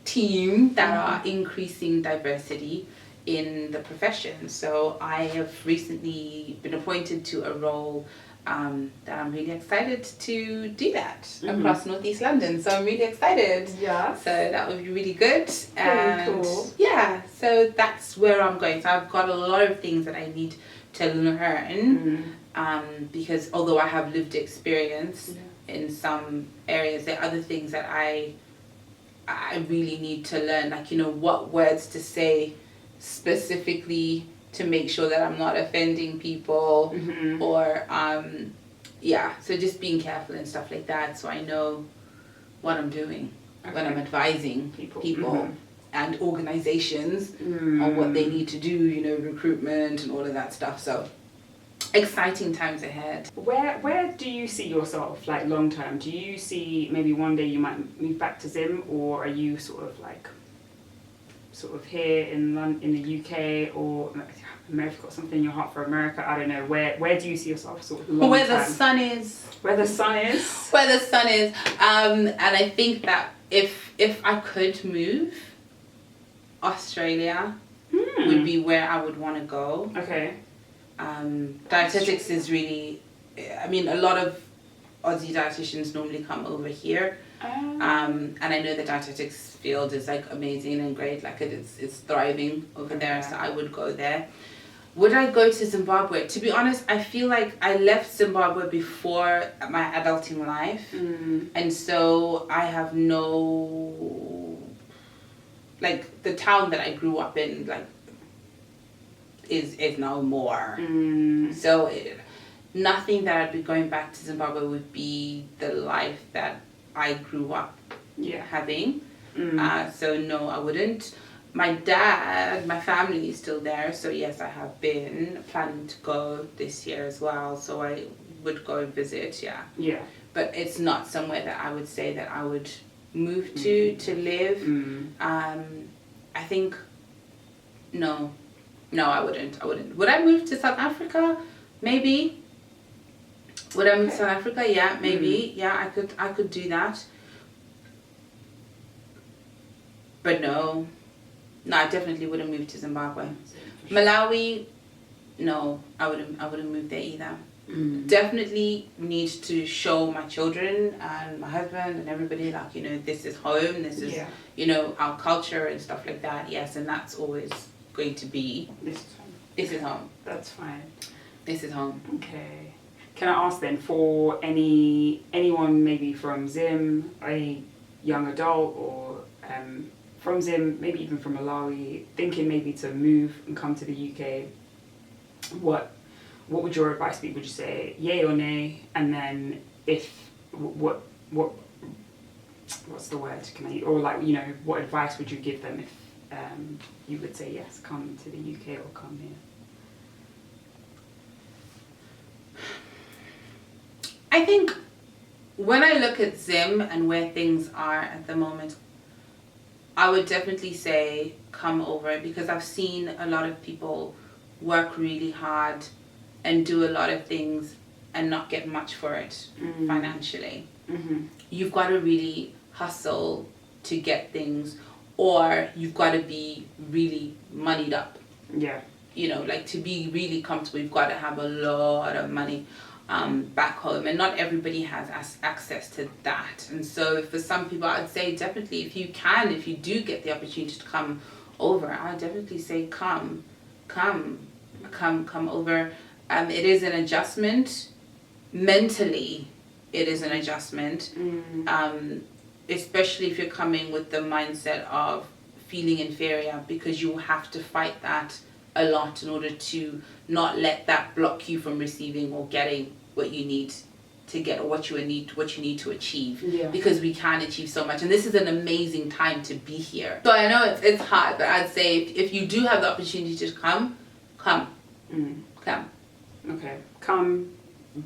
[SPEAKER 2] team that are increasing diversity in the profession. So I have recently been appointed to a role that I'm really excited to do that across Northeast London. So I'm really excited.
[SPEAKER 1] Yeah.
[SPEAKER 2] So that would be really good. And
[SPEAKER 1] cool.
[SPEAKER 2] yeah, so that's where I'm going. So I've got a lot of things that I need to learn because although I have lived experience in some areas, there are other things that I really need to learn, like, what words to say specifically to make sure that I'm not offending people or so just being careful and stuff like that, so I know what I'm doing when I'm advising people and organizations on what they need to do, recruitment and all of that stuff. So exciting times ahead.
[SPEAKER 1] Where do you see yourself, like, long term? Do you see maybe one day you might move back to Zim, or are you sort of here in the UK, or maybe you've got something in your heart for America? I don't know. Where do you see yourself sort of long
[SPEAKER 2] Where
[SPEAKER 1] term?
[SPEAKER 2] the sun is.
[SPEAKER 1] Where the sun is.
[SPEAKER 2] Where the sun is. And I think that if I could move, Australia would be where I would want to go.
[SPEAKER 1] Okay.
[SPEAKER 2] Dietetics is really, a lot of Aussie dietitians normally come over here. And I know the dietetics field is like amazing and great, like it's thriving over there, so I would go there. Would I go to Zimbabwe? To be honest, I feel like I left Zimbabwe before my adulting life, and so I have no, like, the town that I grew up in, like, is no more. So nothing that I'd be going back to Zimbabwe would be the life that I grew up having. So no, I wouldn't. my dad, my family is still there, so yes, I have been planning to go this year as well, so I would go and visit, yeah.
[SPEAKER 1] Yeah.
[SPEAKER 2] But it's not somewhere that I would say that I would move to live. I think, no, I wouldn't. Would I move to South Africa? Maybe. Would I move to South Africa? Yeah, maybe. Yeah, I could do that. But no, I definitely wouldn't move to Zimbabwe. Malawi, no, I wouldn't move there either. Definitely need to show my children and my husband and everybody, like, you know, this is home, this is, you know, our culture and stuff like that. Yes, and that's always going to be, this is home.
[SPEAKER 1] That's fine.
[SPEAKER 2] This is home.
[SPEAKER 1] Okay. Can I ask then, for anyone maybe from Zim, a young adult, or from Zim, maybe even from Malawi, thinking maybe to move and come to the UK, what would your advice be? Would you say yay or nay? And then what's the word? Or like, you know, what advice would you give them if you would say yes, come to the UK or come here?
[SPEAKER 2] I think when I look at Zim and where things are at the moment, I would definitely say come over, because I've seen a lot of people work really hard and do a lot of things and not get much for it financially. You've got to really hustle to get things, or you've got to be really moneyed up.
[SPEAKER 1] Yeah.
[SPEAKER 2] You know, like, to be really comfortable, you've got to have a lot of money back home, and not everybody has access to that. And so for some people, I'd say definitely, if you do get the opportunity to come over, I'd definitely say come over. It is an adjustment mentally. It is an adjustment, especially if you're coming with the mindset of feeling inferior, because you have to fight that a lot in order to not let that block you from receiving or getting what you need to get, or what you need to achieve. Because we can achieve so much, and this is an amazing time to be here. So I know it's hard, but I'd say if you do have the opportunity to come.
[SPEAKER 1] Okay, come,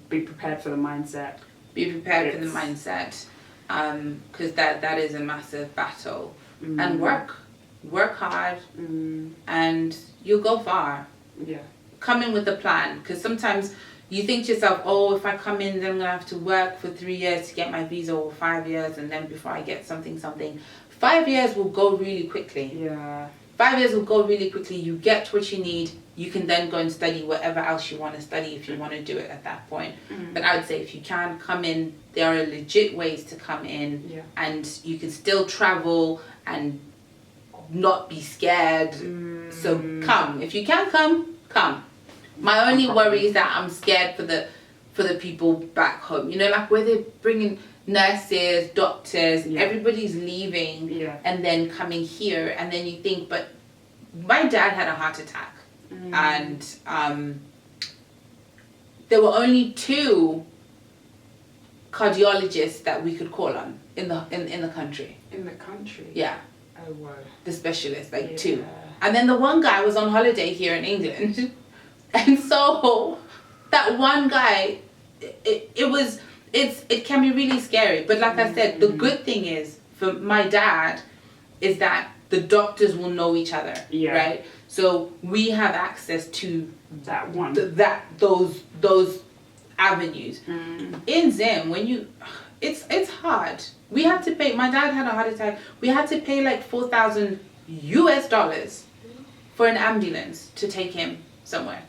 [SPEAKER 1] be prepared for the mindset.
[SPEAKER 2] Be prepared for the mindset, because that is a massive battle. And work hard, and you'll go far.
[SPEAKER 1] Yeah. Come
[SPEAKER 2] in with a plan, because sometimes you think to yourself, oh, if I come in, then I'm gonna have to work for 3 years to get my visa, or 5 years, and then before I get something. 5 years will go really quickly.
[SPEAKER 1] Yeah.
[SPEAKER 2] 5 years will go really quickly. You get what you need. You can then go and study whatever else you want to study if you want to do it at that point. But I would say if you can come in, there are legit ways to come in, and you can still travel and not be scared. So come. If you can come. My only worry is that I'm scared for the people back home. You know, like where they're bringing nurses, doctors, everybody's leaving and then coming here, and then you think, but my dad had a heart attack, and there were only 2 cardiologists that we could call on in the country.
[SPEAKER 1] In the country?
[SPEAKER 2] Yeah.
[SPEAKER 1] Oh wow.
[SPEAKER 2] The specialists, 2. And then the one guy was on holiday here in England. And so that one guy, it can be really scary. But like I said, the good thing is for my dad is that the doctors will know each other, right? So we have access to
[SPEAKER 1] that one,
[SPEAKER 2] those avenues. In Zim, it's hard. We had to pay. My dad had a heart attack. We had to pay like $4,000 US for an ambulance to take him somewhere.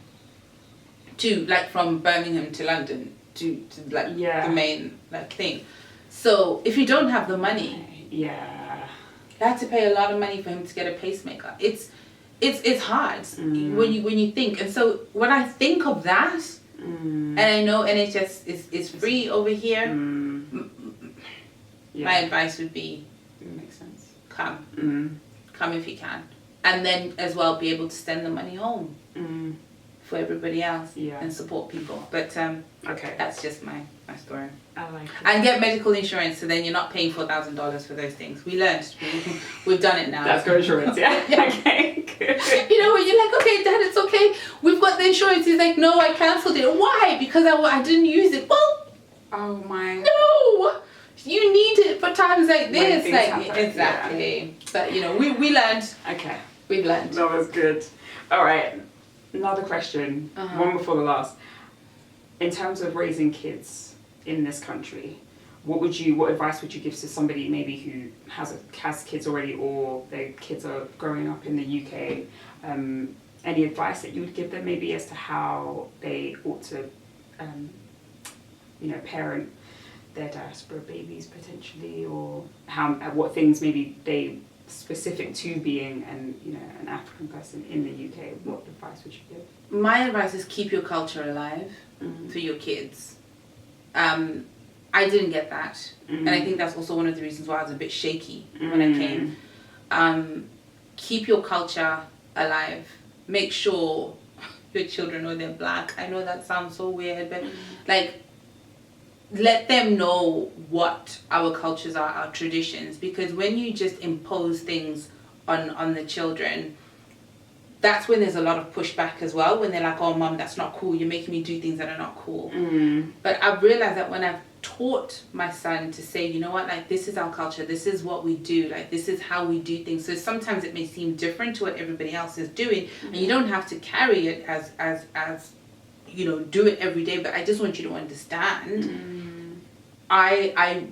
[SPEAKER 2] From Birmingham to London to the main thing. So if you don't have the money, you have to pay a lot of money for him to get a pacemaker. It's hard when you think. And so when I think of that, and I know NHS is free over here, my advice would be,
[SPEAKER 1] makes sense.
[SPEAKER 2] Come if you can, and then as well be able to send the money home. for everybody else
[SPEAKER 1] Yeah.
[SPEAKER 2] and support people. But
[SPEAKER 1] Okay.
[SPEAKER 2] that's just my story.
[SPEAKER 1] I like it.
[SPEAKER 2] And get medical insurance, so then you're not paying $4,000 for those things. We learned. We've done it now.
[SPEAKER 1] That's good insurance, yeah? Okay, good.
[SPEAKER 2] You know, when you're like, okay, Dad, it's okay. We've got the insurance. He's like, no, I cancelled it. Why? Because I didn't use it. Well,
[SPEAKER 1] Oh my.
[SPEAKER 2] no. You need it for times like
[SPEAKER 1] When
[SPEAKER 2] this.
[SPEAKER 1] things
[SPEAKER 2] Like,
[SPEAKER 1] happen,
[SPEAKER 2] exactly. But, you know, we learned.
[SPEAKER 1] Okay.
[SPEAKER 2] We've learned.
[SPEAKER 1] That was good. All right. Another question. One before the last. In terms of raising kids in this country, what advice would you give to somebody maybe who has kids already, or their kids are growing up in the UK? Any advice that you would give them maybe as to how they ought to, parent their diaspora babies potentially, or what things maybe they specific to being an African person in the UK? What advice would you give?
[SPEAKER 2] My advice is keep your culture alive for your kids. I didn't get that, and I think that's also one of the reasons why I was a bit shaky when I came. Keep your culture alive. Make sure your children know they're Black. I know that sounds so weird, but let them know what our cultures are, our traditions, because when you just impose things on the children, that's when there's a lot of pushback as well, when they're like, oh mum, that's not cool, you're making me do things that are not cool. But I've realized that when I've taught my son to say, you know what, like, this is our culture, this is what we do, like, this is how we do things, so sometimes it may seem different to what everybody else is doing, and you don't have to carry it as do it every day, but I just want you to understand.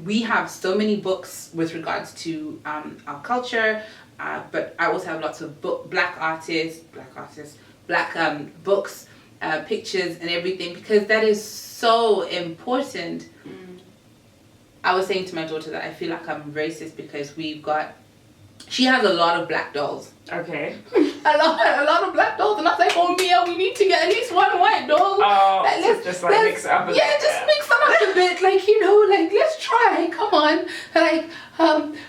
[SPEAKER 2] We have so many books with regards to our culture, but I also have lots of black books, pictures and everything, because that is so important. I was saying to my daughter that I feel like I'm racist because she has a lot of black dolls.
[SPEAKER 1] Okay.
[SPEAKER 2] a lot of black dolls, and I was like, oh Mia, we need to get at least one white doll.
[SPEAKER 1] Oh, let's mix it up a bit.
[SPEAKER 2] Yeah, just mix them up a bit, let's try, come on.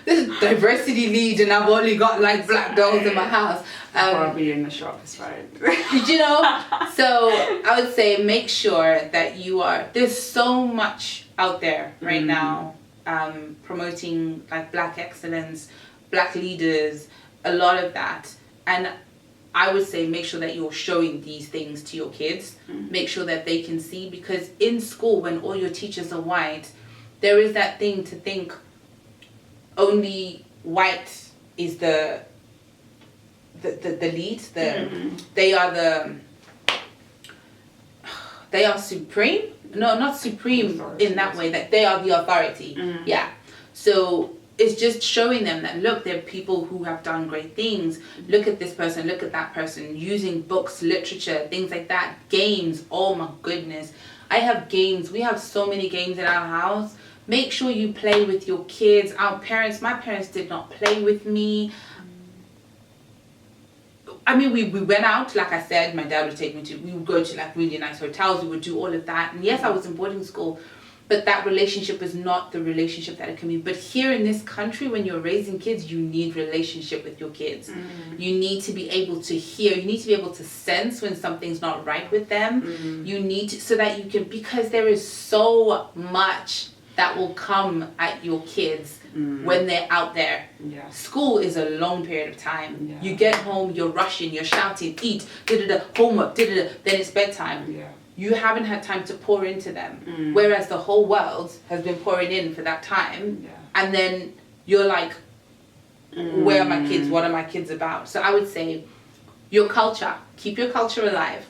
[SPEAKER 2] This is diversity lead, and I've only got black dolls in my house.
[SPEAKER 1] Probably in the shop is fine.
[SPEAKER 2] So I would say make sure that there's so much out there right now, promoting Black excellence, Black leaders, a lot of that. And I would say make sure that you're showing these things to your kids. Make sure that they can see, because in school, when all your teachers are white, there is that thing to think only white is the lead. They are supreme. No, not supreme in that way, that they are the authority. Yeah. So it's just showing them that, look, there are people who have done great things. Look at this person, look at that person, using books, literature, things like that. Games, oh my goodness. I have games. We have so many games in our house. Make sure you play with your kids. My parents did not play with me. I mean, we went out, like I said, my dad would take me we would go to really nice hotels, we would do all of that. And yes, I was in boarding school, but that relationship is not the relationship that it can be. But here in this country, when you're raising kids, you need relationship with your kids. You need to be able to hear, you need to be able to sense when something's not right with them. You need to, so that you can, because there is so much that will come at your kids when they're out there.
[SPEAKER 1] Yeah.
[SPEAKER 2] School is a long period of time.
[SPEAKER 1] Yeah.
[SPEAKER 2] You get home, you're rushing, you're shouting, eat, homework, then it's bedtime.
[SPEAKER 1] Yeah.
[SPEAKER 2] You haven't had time to pour into them. Whereas the whole world has been pouring in for that time.
[SPEAKER 1] Yeah.
[SPEAKER 2] And then you're like, where are my kids? What are my kids about? So I would say your culture, keep your culture alive.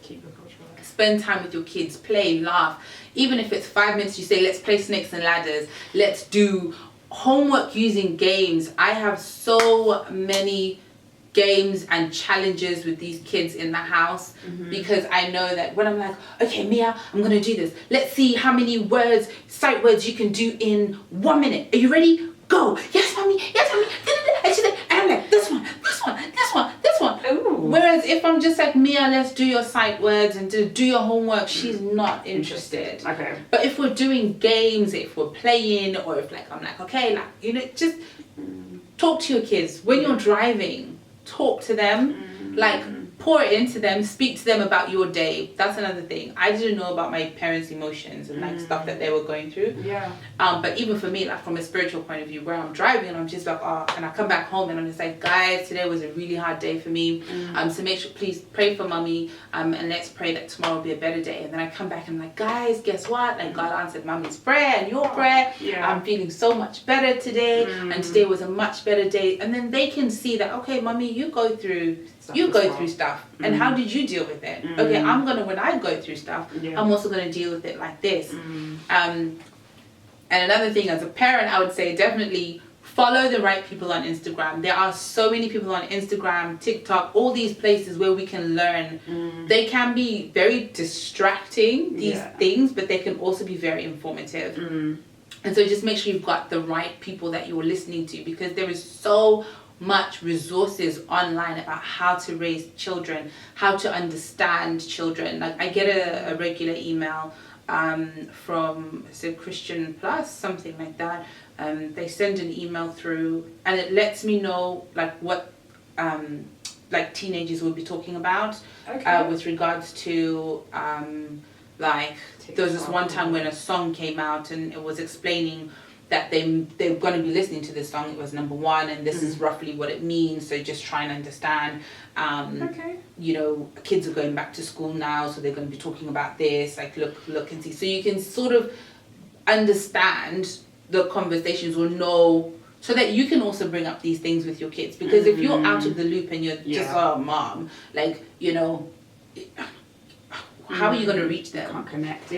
[SPEAKER 2] Spend time with your kids, play, laugh. Even if it's 5 minutes, you say, let's play snakes and ladders. Let's do homework using games. I have so many games and challenges with these kids in the house, because I know that when I'm like, okay, Mia, I'm going to do this. Let's see how many sight words you can do in 1 minute. Are you ready? Go. Yes, mommy. Yes, mommy. And she's like, and I'm like, this one. Ooh. Whereas if I'm just like, Mia, let's do your sight words and do your homework, she's not interested.
[SPEAKER 1] Okay.
[SPEAKER 2] But if we're doing games, if we're playing, or if I'm like, okay, just talk to your kids. When you're driving, talk to them. pour into them, speak to them about your day. That's another thing. I didn't know about my parents' emotions and like stuff that they were going through.
[SPEAKER 1] Yeah.
[SPEAKER 2] But even for me, like from a spiritual point of view, where I'm driving and I'm just like, and I come back home and I'm just like, guys, today was a really hard day for me. So make sure, please pray for mommy. And let's pray that tomorrow will be a better day. And then I come back and I'm like, guys, guess what? Like God answered mommy's prayer and your prayer.
[SPEAKER 1] Yeah.
[SPEAKER 2] I'm feeling so much better today. And today was a much better day. And then they can see that, okay, mommy, you go through stuff. And how did you deal with it? Okay, when I go through stuff, I'm also gonna deal with it like this. And another thing, as a parent, I would say definitely follow the right people on Instagram. There are so many people on Instagram, TikTok, all these places where we can learn. They can be very distracting, these things, but they can also be very informative. And so just make sure you've got the right people that you're listening to, because there is so much resources online about how to raise children, how to understand children. Like I get a regular email from Christian Plus, something like that. They send an email through and it lets me know like what like teenagers will be talking about with regards to like there was this one time when a song came out and it was explaining that they're going to be listening to this song. It was number one and this is roughly what it means, so just try and understand. You know, kids are going back to school now, so they're going to be talking about this, like look and see, so you can sort of understand the conversations or know, so that you can also bring up these things with your kids. Because if you're out of the loop and you're just mom, like, you know, how are you going to reach them?
[SPEAKER 1] You can't connect.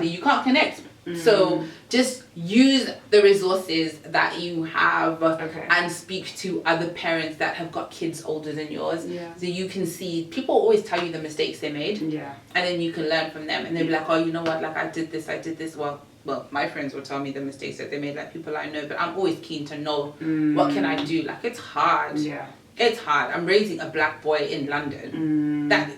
[SPEAKER 2] You can't connect. So just use the resources that you have and speak to other parents that have got kids older than yours, so you can see. People always tell you the mistakes they made, and then you can learn from them, and they'll be like, oh, you know what, like I did this. Well, my friends will tell me the mistakes that they made, like people I know, but I'm always keen to know what can I do. Like it's hard. It's hard. I'm raising a black boy in London. That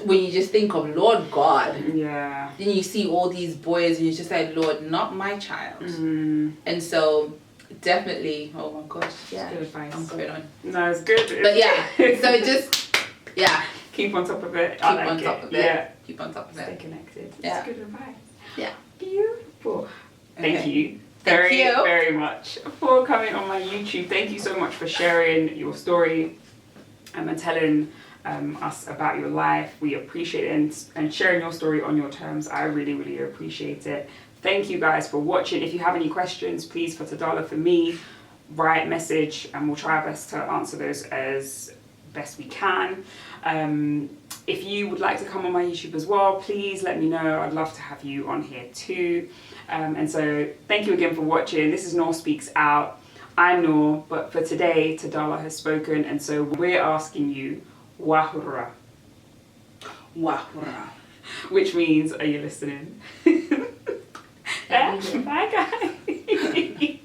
[SPEAKER 2] when you just think of Lord God, then you see all these boys and you're just like, Lord, not my child. And so definitely, oh my gosh,
[SPEAKER 1] good advice.
[SPEAKER 2] I'm going on.
[SPEAKER 1] No, it's good.
[SPEAKER 2] But so just
[SPEAKER 1] keep on top of it.
[SPEAKER 2] Keep on top of it.
[SPEAKER 1] Stay connected.
[SPEAKER 2] Yeah.
[SPEAKER 1] That's good advice.
[SPEAKER 2] Yeah.
[SPEAKER 1] Beautiful. Thank you very much for coming on my YouTube. Thank you so much for sharing your story and telling us about your life. We appreciate it, and sharing your story on your terms. I really, really appreciate it. Thank you guys for watching. If you have any questions, please, for Tadala, for me, write a message and we'll try our best to answer those as best we can. If you would like to come on my YouTube as well, please let me know. I'd love to have you on here too. And so thank you again for watching. This is NorSpeaksOut. I'm Nor, but for today, Tadala has spoken, and so we're asking you, Wahura.
[SPEAKER 2] Wahura.
[SPEAKER 1] Which means, are you listening? Bye guys.